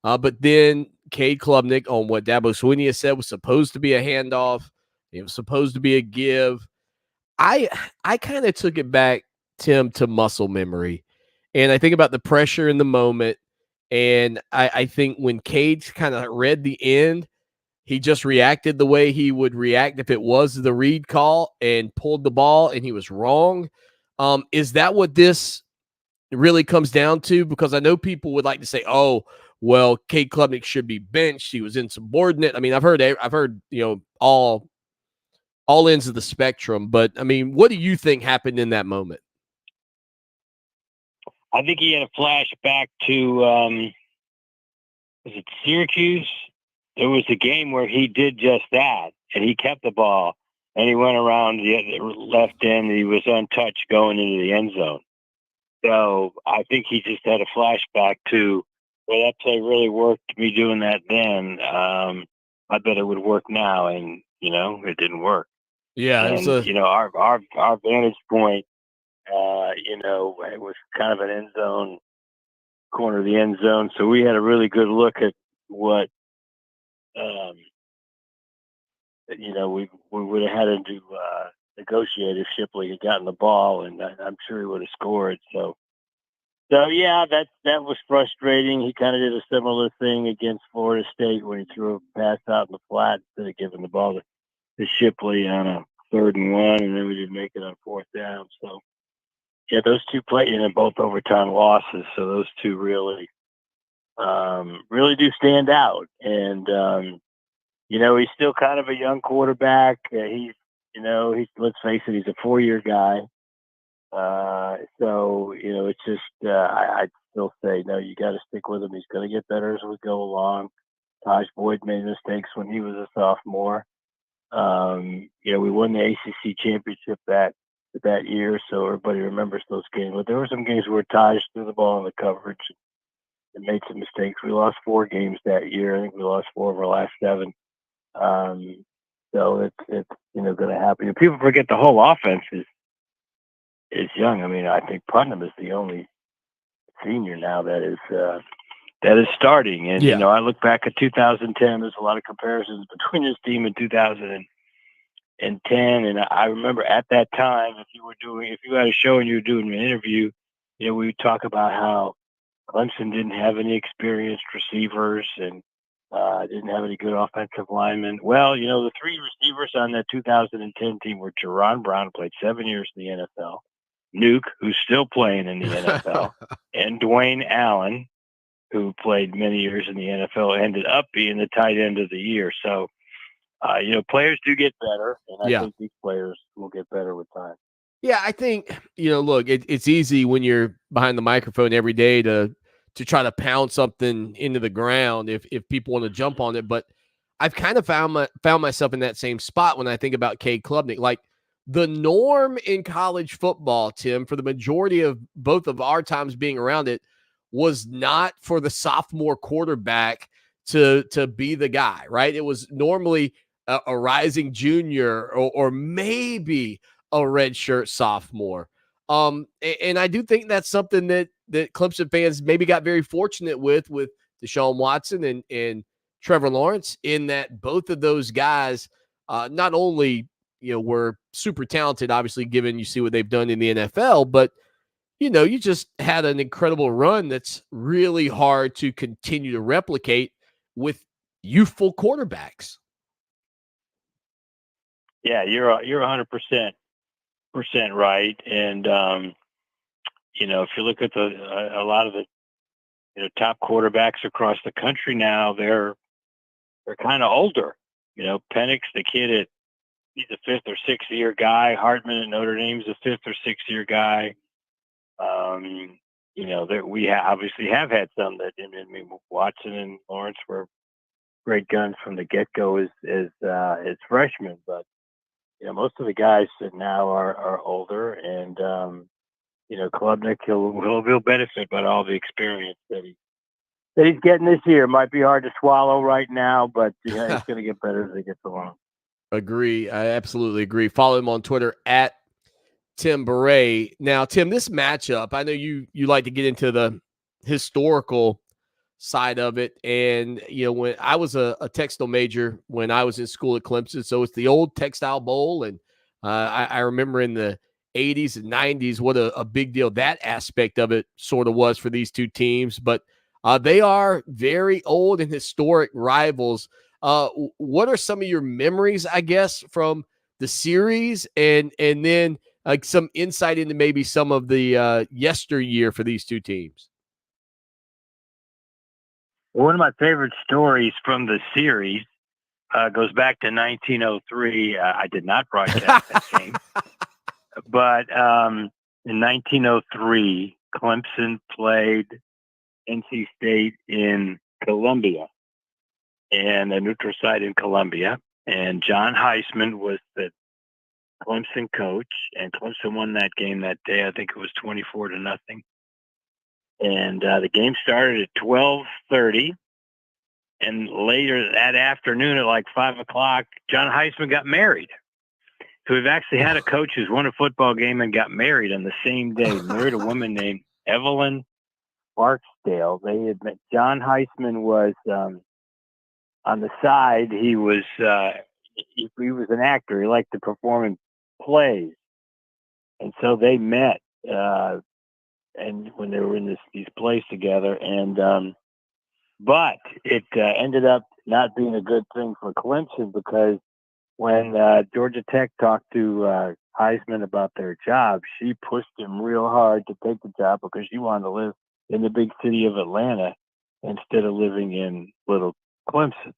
but then Cade Klubnik, on what Dabo Swanny has said, was supposed to be a handoff. It was supposed to be a give. I kind of took it back, Tim, to muscle memory, and I think about the pressure in the moment. And I think when Cade kind of read the end, he just reacted the way he would react if it was the read call and pulled the ball and he was wrong. Is that what this really comes down to? Because I know people would like to say, oh, well, Cade Klubnik should be benched. He was insubordinate. I mean, I've heard, all ends of the spectrum. But, I mean, what do you think happened in that moment? I think he had a flashback to, was it Syracuse? There was a game where he did just that, and he kept the ball, and he went around the left end, and he was untouched going into the end zone. So I think he just had a flashback to, well, that play really worked, me doing that then. I bet it would work now, and, it didn't work. Yeah. And, our vantage point, it was kind of an end zone, corner of the end zone. So we had a really good look at what, we would have had to negotiate if Shipley had gotten the ball, and I'm sure he would have scored. So yeah, that was frustrating. He kind of did a similar thing against Florida State when he threw a pass out in the flat instead of giving the ball to Shipley on a 3rd and 1, and then we didn't make it on 4th down. So, yeah, those two played in both overtime losses. So those two really do stand out. And, he's still kind of a young quarterback. Let's face it, he's a 4-year guy. It's just, I'd still say, no, you got to stick with him. He's going to get better as we go along. Taj Boyd made mistakes when he was a sophomore. We won the ACC championship that year, so everybody remembers those games. But there were some games where Taj threw the ball in the coverage and made some mistakes. We lost 4 games that year. I think we lost 4 of our last 7. So it's going to happen. People forget the whole offense is young. I mean, I think Putnam is the only senior now that is starting. And I look back at 2010. There's a lot of comparisons between this team and 2010. And I remember at that time, if you had a show and you were doing an interview, we would talk about how Clemson didn't have any experienced receivers and didn't have any good offensive linemen. Well, the 3 receivers on that 2010 team were Jerron Brown, who played 7 years in the NFL, Nuke, who's still playing in the NFL, and Dwayne Allen, who played many years in the NFL, ended up being the tight end of the year. So, players do get better, and I think these players will get better with time. Yeah, I think, look, it's easy when you're behind the microphone every day to try to pound something into the ground if people want to jump on it. But I've kind of found myself in that same spot when I think about Cade Klubnik. Like, the norm in college football, Tim, for the majority of both of our times being around it, was not for the sophomore quarterback to be the guy, right? It was normally a rising junior or maybe a redshirt sophomore. And I do think that's something that Clemson fans maybe got very fortunate with Deshaun Watson and Trevor Lawrence, in that both of those guys not only were super talented, obviously, given you see what they've done in the NFL, but you just had an incredible run that's really hard to continue to replicate with youthful quarterbacks. Yeah, you're 100% right. And if you look at a lot of the top quarterbacks across the country now, they're kind of older. Penix, the kid he's a 5th or 6th year guy. Hartman at Notre Dame's a 5th or 6th year guy. We obviously have had some that, Watson and Lawrence were great guns from the get-go as freshmen, but most of the guys that now are older, and Klubnik he'll benefit by all the experience that he's getting this year. It might be hard to swallow right now, but he's going to get better as he gets along. Agree. I absolutely agree. Follow him on Twitter at Tim Beret. Now, Tim, this matchup, I know you like to get into the historical side of it. And, when I was a textile major when I was in school at Clemson, so it's the old Textile Bowl. And I remember in the 80s and 90s, what a big deal that aspect of it sort of was for these two teams. But they are very old and historic rivals. What are some of your memories, I guess, from the series, and then some insight into maybe some of the yesteryear for these two teams? One of my favorite stories from the series goes back to 1903. I did not broadcast that game, but in 1903, Clemson played NC State in Columbia, and a neutral site in Columbia. And John Heisman was the Clemson coach, and Clemson won that game that day. I think it was 24-0. And the game started at 12:30. And later that afternoon at like 5 o'clock, John Heisman got married. So we've actually had a coach who's won a football game and got married on the same day. Married a woman named Evelyn Barksdale. They had met. John Heisman was on the side. He was an actor. He liked to perform in plays, and so they met. And when they were in these plays together, and but it ended up not being a good thing for Clemson, because when Georgia Tech talked to Heisman about their job, she pushed him real hard to take the job because she wanted to live in the big city of Atlanta instead of living in little Clemson.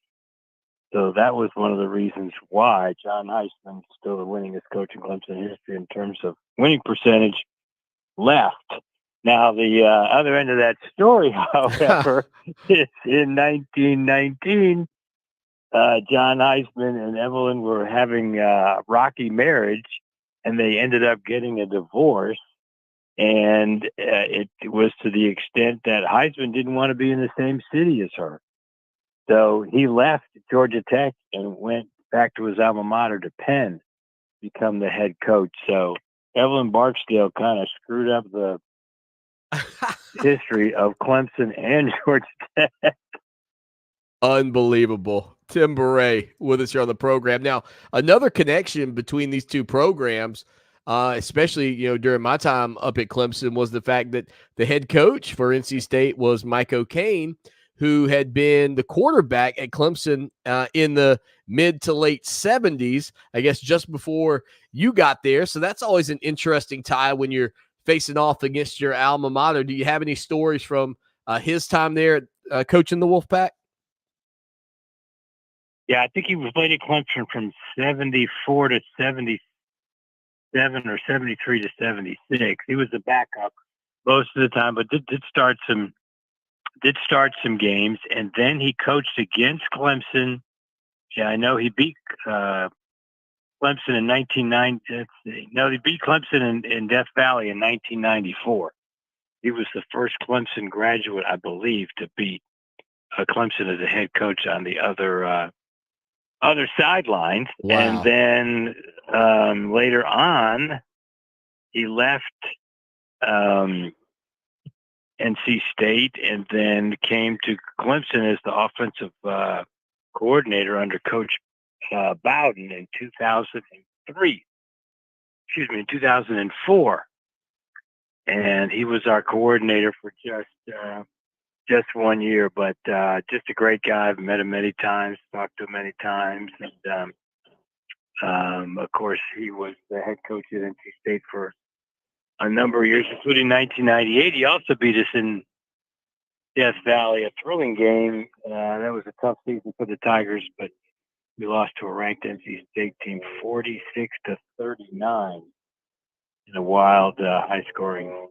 So that was one of the reasons why John Heisman, still the winningest coach in Clemson history in terms of winning percentage, left. Now, the other end of that story, however, is in 1919, John Heisman and Evelyn were having a rocky marriage, and they ended up getting a divorce. And it was to the extent that Heisman didn't want to be in the same city as her. So he left Georgia Tech and went back to his alma mater to Penn, become the head coach. So Evelyn Barksdale kind of screwed up the history of Clemson and Georgia Tech. Unbelievable. Tim Beret with us here on the program. Now, another connection between these two programs, especially during my time up at Clemson, was the fact that the head coach for NC State was Mike O'Kane, who had been the quarterback at Clemson in the mid to late 70s, I guess just before you got there. So that's always an interesting tie when you're facing off against your alma mater. Do you have any stories from his time there coaching the Wolfpack? Yeah, I think he played at Clemson from 74 to 77 or 73 to 76. He was the backup most of the time, but did start some games, and then he coached against Clemson. Yeah, I know he beat Clemson in 1990. No, he beat Clemson in Death Valley in 1994. He was the first Clemson graduate, I believe, to beat Clemson as a head coach on the other sidelines. Wow. And then later on, he left NC State and then came to Clemson as the offensive coordinator under Coach Bowden in 2003. In 2004. And he was our coordinator for just 1 year, but just a great guy. I've met him many times, talked to him many times. And of course, he was the head coach at NC State for a number of years, including 1998. He also beat us in Death Valley, a thrilling game. That was a tough season for the Tigers, but we lost to a ranked NC State team 46-39 in a wild, high-scoring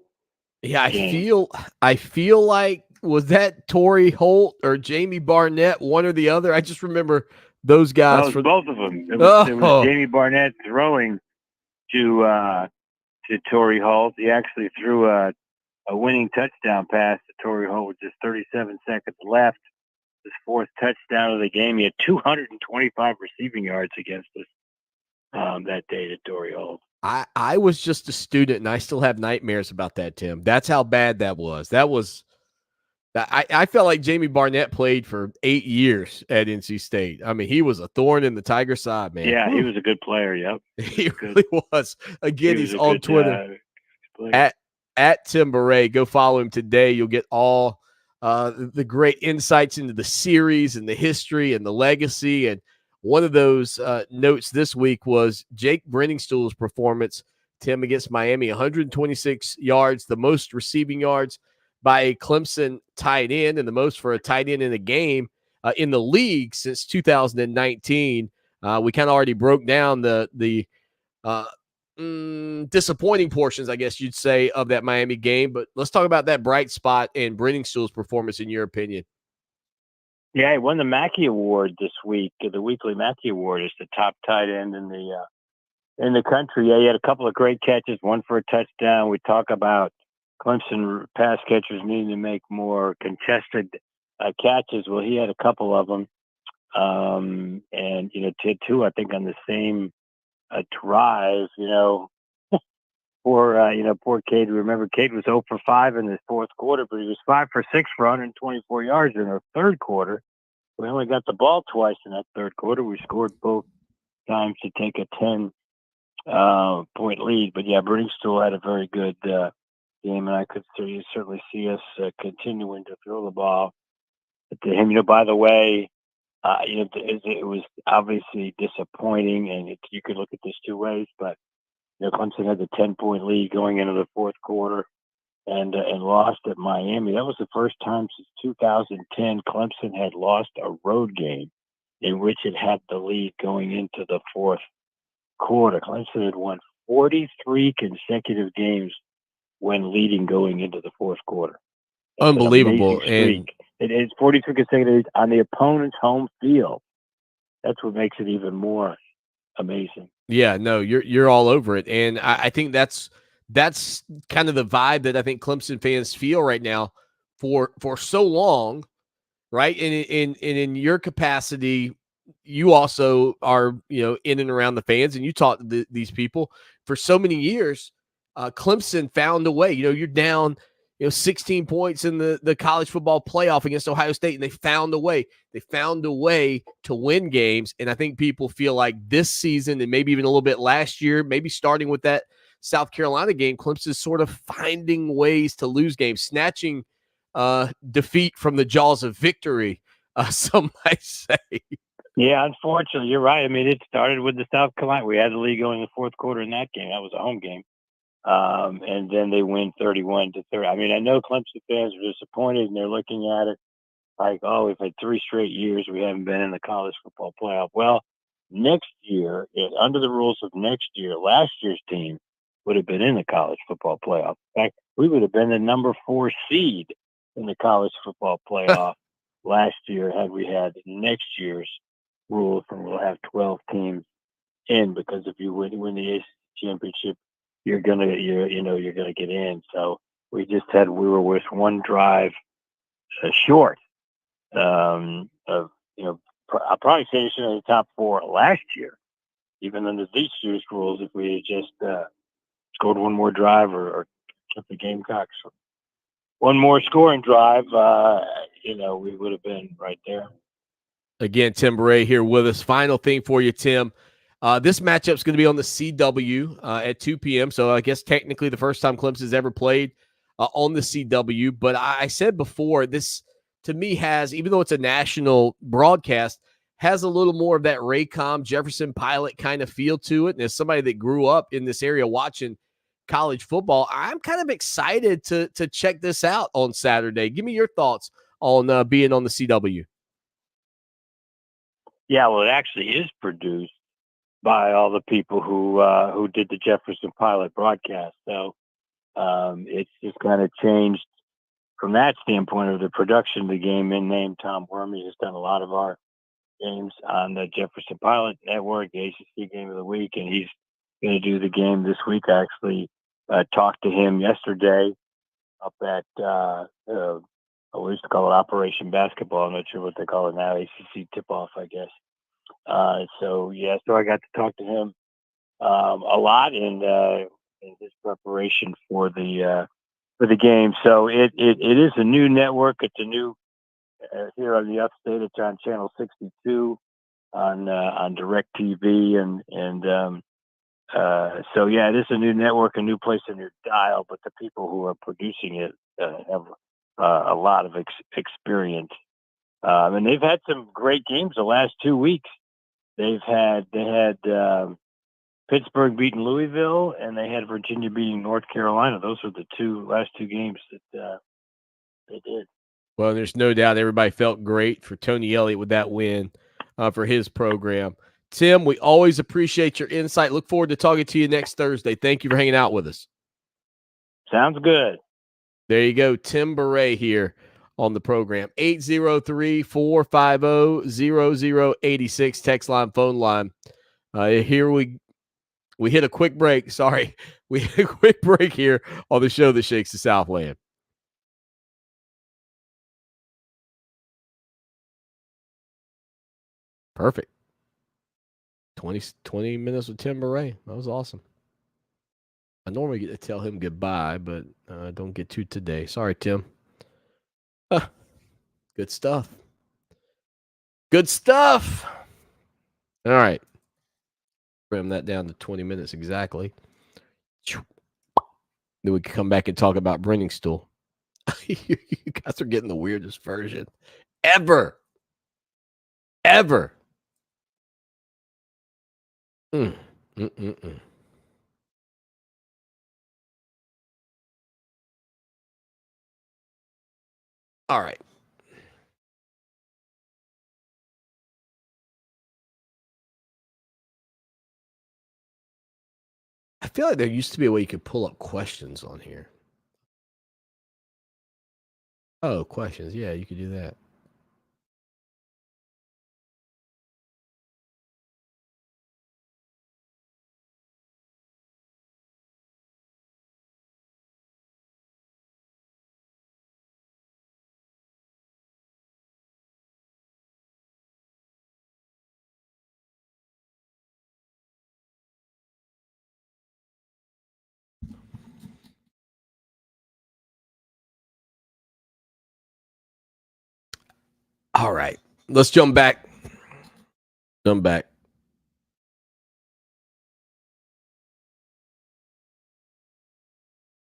Yeah, game. I feel like, was that Torrey Holt or Jamie Barnett, one or the other? I just remember those guys. Well, it was both of them. It was Jamie Barnett throwing to Torrey Holt. He actually threw a winning touchdown pass to Torrey Holt with just 37 seconds left. His fourth touchdown of the game. He had 225 receiving yards against us that day to Torrey Holt. I was just a student, and I still have nightmares about that, Tim. That's how bad that was. I felt like Jamie Barnett played for 8 years at NC State. I mean, he was a thorn in the Tiger side, man. Yeah, he was a good player. Yep, he really was. Again, he's on good, Twitter at Tim Beret. Go follow him today. You'll get all the great insights into the series and the history and the legacy. And one of those notes this week was Jake Brenningstool's performance, Tim, against Miami, 126 yards, the most receiving yards by a Clemson tight end and the most for a tight end in a game in the league since 2019. We kind of already broke down the disappointing portions, I guess you'd say, of that Miami game. But let's talk about that bright spot and Brenningstool's performance in your opinion. Yeah, he won the Mackey Award this week. The weekly Mackey Award is the top tight end in the country. Yeah, he had a couple of great catches, one for a touchdown. We talk about Clemson pass catchers needing to make more contested catches. Well, he had a couple of them, and two, I think, on the same drive. Poor Cade. Remember, Cade was 0 for 5 in the fourth quarter, but he was 5 for 6 for 124 yards in the third quarter. We only got the ball twice in that third quarter. We scored both times to take a 10-point lead. But yeah, Brenningstool had a very good game, and I could certainly see us continuing to throw the ball to him. By the way, it was obviously disappointing, and you could look at this two ways. But Clemson had the 10-point lead going into the fourth quarter, and lost at Miami. That was the first time since 2010 Clemson had lost a road game in which it had the lead going into the fourth quarter. Clemson had won 43 consecutive games when leading going into the fourth quarter. That's unbelievable. An amazing streak. It is 43 consecutive on the opponent's home field. That's what makes it even more amazing. Yeah, no, you're all over it, and I think that's kind of the vibe that I think Clemson fans feel right now for so long, right? And in your capacity, you also are in and around the fans, and you talk to these people for so many years. Clemson found a way. You're down 16 points in the college football playoff against Ohio State, and they found a way. They found a way to win games, and I think people feel like this season and maybe even a little bit last year, maybe starting with that South Carolina game, Clemson's sort of finding ways to lose games, snatching defeat from the jaws of victory, some might say. Yeah, unfortunately, you're right. I mean, it started with the South Carolina. We had the lead going in the fourth quarter in that game. That was a home game. And then they win 31-30. I mean, I know Clemson fans are disappointed, and they're looking at it like, oh, we've had 3 straight years we haven't been in the college football playoff. Well, next year, under the rules of next year, last year's team would have been in the college football playoff. In fact, we would have been the number 4 seed in the college football playoff last year had we had next year's rules, and we'll have 12 teams in, because if you win the ACC championship, you're gonna get in. So we were with one drive short of I'll probably finish in the top 4 last year, even under these year's rules. If we had just scored one more drive or kept the Gamecocks one more scoring drive, we would have been right there. Again, Tim Bray here with us. Final thing for you, Tim. This matchup's going to be on the CW at 2 p.m. So I guess technically the first time Clemson's ever played on the CW. But I said before, this to me has, even though it's a national broadcast, has a little more of that Raycom, Jefferson Pilot kind of feel to it. And as somebody that grew up in this area watching college football, I'm kind of excited to check this out on Saturday. Give me your thoughts on being on the CW. Yeah, well, it actually is produced by all the people who did the Jefferson Pilot broadcast. So it's just kind of changed from that standpoint of the production of the game. In name Tom Wormy has done a lot of our games on the Jefferson Pilot Network, the ACC Game of the Week, and he's going to do the game this week. I actually talked to him yesterday up at we used to call it Operation Basketball. I'm not sure what they call it now, ACC Tip-Off, I guess. So I got to talk to him a lot in his preparation for the game. So it is a new network. It's a new here on the upstate. It's on channel 62 on DirecTV, and so it is a new network, a new place in your dial. But the people who are producing it have a lot of experience, and they've had some great games the last 2 weeks. They had Pittsburgh beating Louisville, and they had Virginia beating North Carolina. Those were the last two games that they did. Well, there's no doubt everybody felt great for Tony Elliott with that win for his program. Tim, we always appreciate your insight. Look forward to talking to you next Thursday. Thank you for hanging out with us. Sounds good. There you go. Tim Beret here on the program. 803-450-0086 text line, phone line. Here we hit a quick break. Sorry. We hit a quick break here on the show that shakes the Southland. Perfect. 20 minutes with Tim Beret. That was awesome. I normally get to tell him goodbye, but I don't get to today. Sorry, Tim. Good stuff. Good stuff. All right. Trim that down to 20 minutes exactly. Then we can come back and talk about Brenning Stool. You guys are getting the weirdest version ever. Ever. All right. I feel like there used to be a way you could pull up questions on here. Oh, questions. Yeah, you could do that. All right. Let's jump back. Jump back.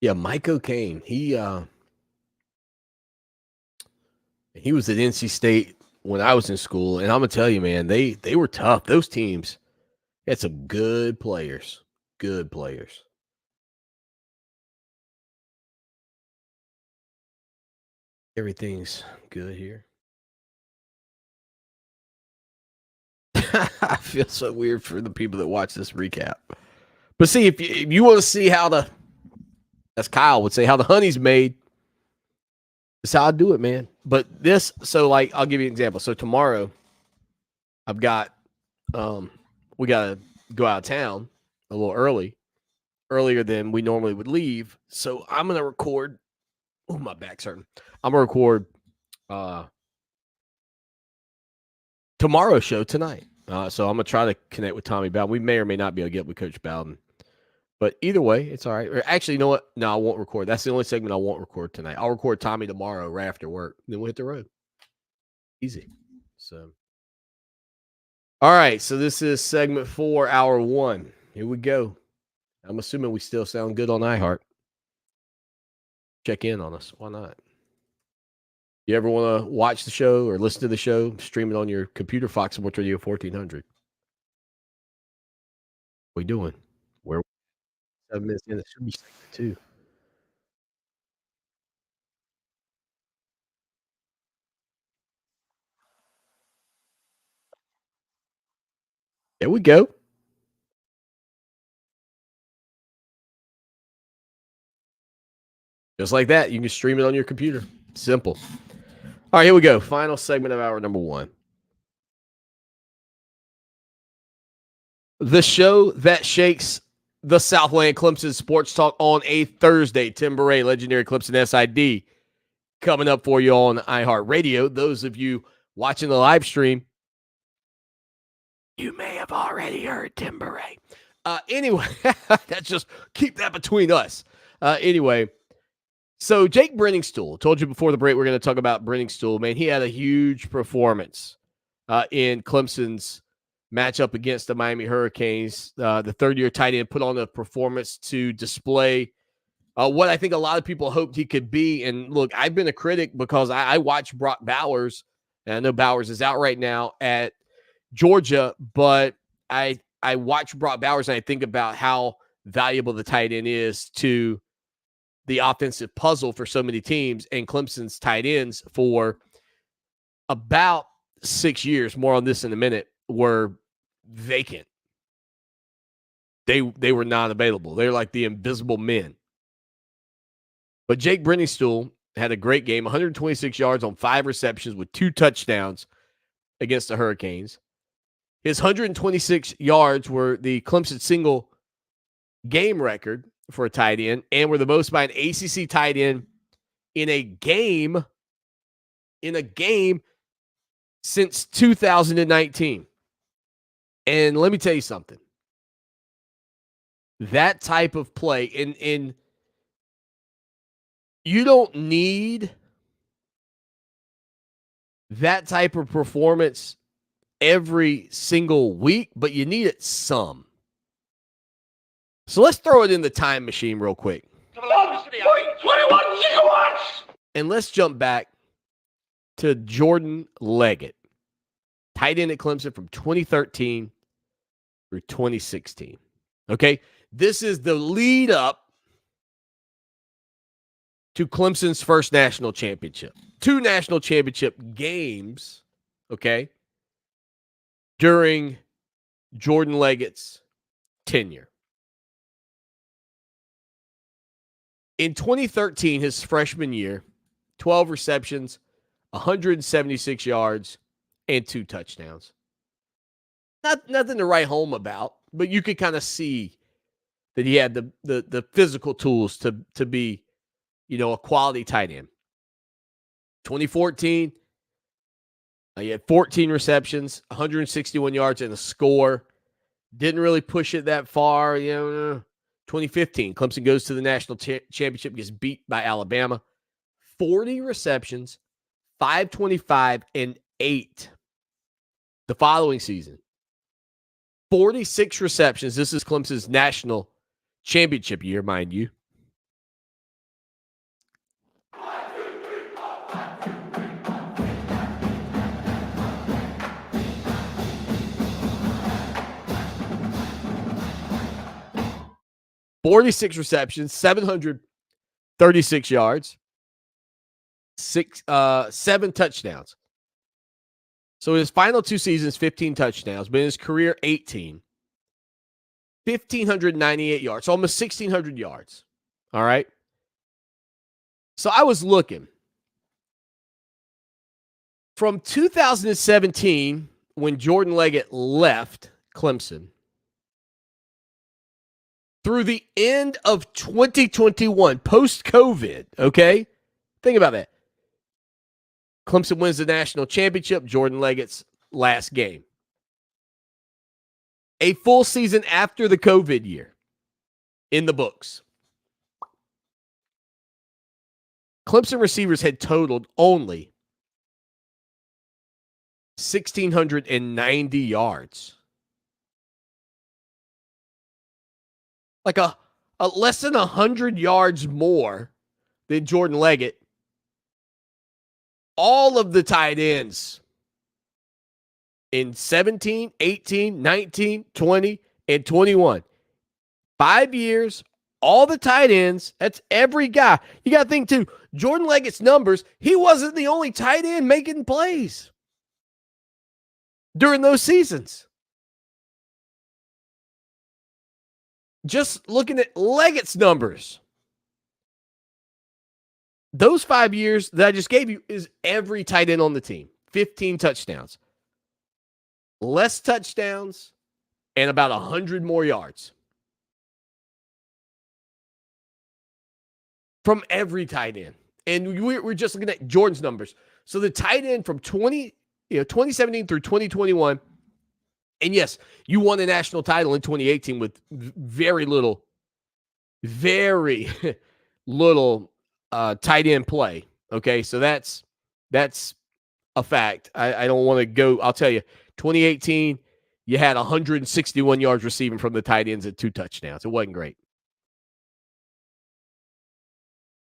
Yeah, Mike O'Kane. He was at NC State when I was in school, and I'm gonna tell you, man, they were tough. Those teams had some good players. Good players. Everything's good here. I feel so weird for the people that watch this recap. But see, if you want to see how as Kyle would say, how the honey's made, that's how I do it, man. But this, so like, I'll give you an example. So tomorrow, I've got, we got to go out of town a little earlier than we normally would leave. So I'm going to record. Oh, my back's hurting. I'm going to record tomorrow's show tonight. So I'm going to try to connect with Tommy Bowden. We may or may not be able to get with Coach Bowden. But either way, it's all right. Or actually, you know what? No, I won't record. That's the only segment I won't record tonight. I'll record Tommy tomorrow right after work. Then we'll hit the road. Easy. So, all right. So this is segment 4, hour 1. Here we go. I'm assuming we still sound good on iHeart. Check in on us. Why not? You ever want to watch the show or listen to the show? Stream it on your computer, Fox Sports Radio 1400. What are we doing? Where 7 minutes in, it should be segment 2. There we go. Just like that. You can stream it on your computer. Simple. All right, here we go. Final segment of hour number 1. The show that shakes the Southland Clemson Sports Talk on a Thursday. Tim Beret, legendary Clemson SID, coming up for you on iHeartRadio. Those of you watching the live stream, you may have already heard Tim Beret. Anyway, that's just keep that between us. Anyway, so Jake Brenningstool, told you before the break we're going to talk about Brenningstool. Man, he had a huge performance in Clemson's matchup against the Miami Hurricanes. The third-year tight end put on a performance to display what I think a lot of people hoped he could be. And look, I've been a critic because I watched Brock Bowers, and I know Bowers is out right now at Georgia, but I watch Brock Bowers and I think about how valuable the tight end is to the offensive puzzle for so many teams, and Clemson's tight ends for about 6 years, more on this in a minute, were vacant. They were not available. They're like the invisible men. But Jake Brenningstool had a great game, 126 yards on 5 receptions with 2 touchdowns against the Hurricanes. His 126 yards were the Clemson single game record for a tight end and were the most by an ACC tight end in a game since 2019. And let me tell you something. That type of play, in you don't need that type of performance every single week, but you need it some. So let's throw it in the time machine real quick. 1.21 gigawatts! And let's jump back to Jordan Leggett. tight end at Clemson from 2013 through 2016. Okay, this is the lead up to Clemson's first national championship. 2 national championship games, okay, during Jordan Leggett's tenure. In 2013, his freshman year, 12 receptions, 176 yards, and 2 touchdowns. Nothing to write home about, but you could kind of see that he had the physical tools to be, a quality tight end. 2014, he had 14 receptions, 161 yards, and a score. Didn't really push it that far. 2015, Clemson goes to the national championship, gets beat by Alabama. 40 receptions, 525, and 8. The following season, 46 receptions. This is Clemson's national championship year, mind you. "46 receptions, 736 yards, 7 touchdowns." So his final 2 seasons, 15 touchdowns, but in his career, 18. 1,598 yards, almost 1,600 yards. All right. So I was looking. From 2017, when Jordan Leggett left Clemson, through the end of 2021, post-COVID, okay? Think about that. Clemson wins the national championship, Jordan Leggett's last game. A full season after the COVID year in the books. Clemson receivers had totaled only 1,690 yards. Like a less than 100 yards more than Jordan Leggett. All of the tight ends in 17, 18, 19, 20, and 21. 5 years, all the tight ends, that's every guy. You got to think, too, Jordan Leggett's numbers, he wasn't the only tight end making plays during those seasons. Just looking at Leggett's numbers, those 5 years that I just gave you is every tight end on the team. 15 touchdowns. Less touchdowns and about 100 more yards. From every tight end. And we're just looking at Jordan's numbers. So the tight end from 2017 through 2021, and yes, you won a national title in 2018 with very little tight end play. Okay, so that's a fact. I don't want to go. I'll tell you, 2018, you had 161 yards receiving from the tight ends and 2 touchdowns. It wasn't great.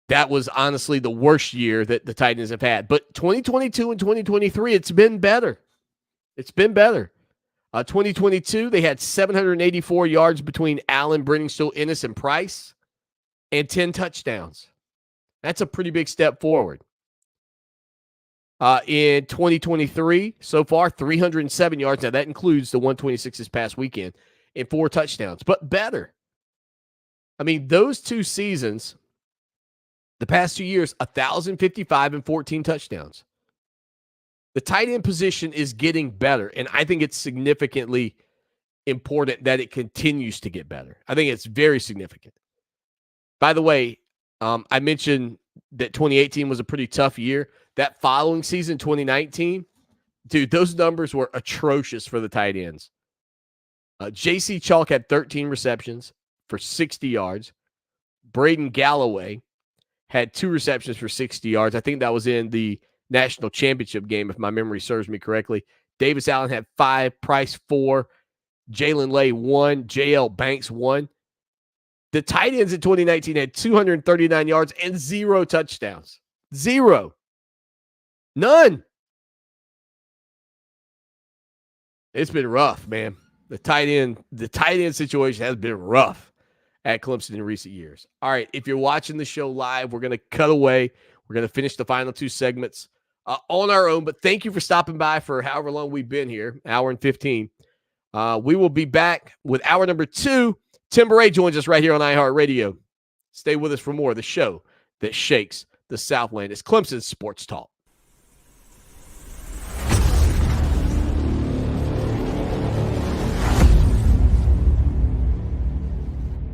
That was honestly the worst year that the tight ends have had. But 2022 and 2023, it's been better. It's been better. 2022, they had 784 yards between Allen, Brenningstool, Ennis, and Price, and 10 touchdowns. That's a pretty big step forward. In 2023, so far, 307 yards. Now, that includes the 126 this past weekend, and 4 touchdowns, but better. I mean, those 2 seasons, the past 2 years, 1,055 and 14 touchdowns. The tight end position is getting better, and I think it's significantly important that it continues to get better. I think it's very significant. By the way, I mentioned that 2018 was a pretty tough year. That following season, 2019, dude, those numbers were atrocious for the tight ends. J.C. Chalk had 13 receptions for 60 yards. Braden Galloway had 2 receptions for 60 yards. I think that was in the national championship game, if my memory serves me correctly. Davis Allen had 5, Price 4, Jalen Lay 1, J.L. Banks 1. The tight ends in 2019 had 239 yards and 0 touchdowns. 0. None. It's been rough, man. The tight end situation has been rough at Clemson in recent years. All right, if you're watching the show live, we're going to cut away. We're going to finish the final two segments on our own, but thank you for stopping by for however long we've been here, hour and 15. We will be back with hour number 2. Tim Beret joins us right here on iHeartRadio. Stay with us for more of the show that shakes the Southland. It's Clemson Sports Talk.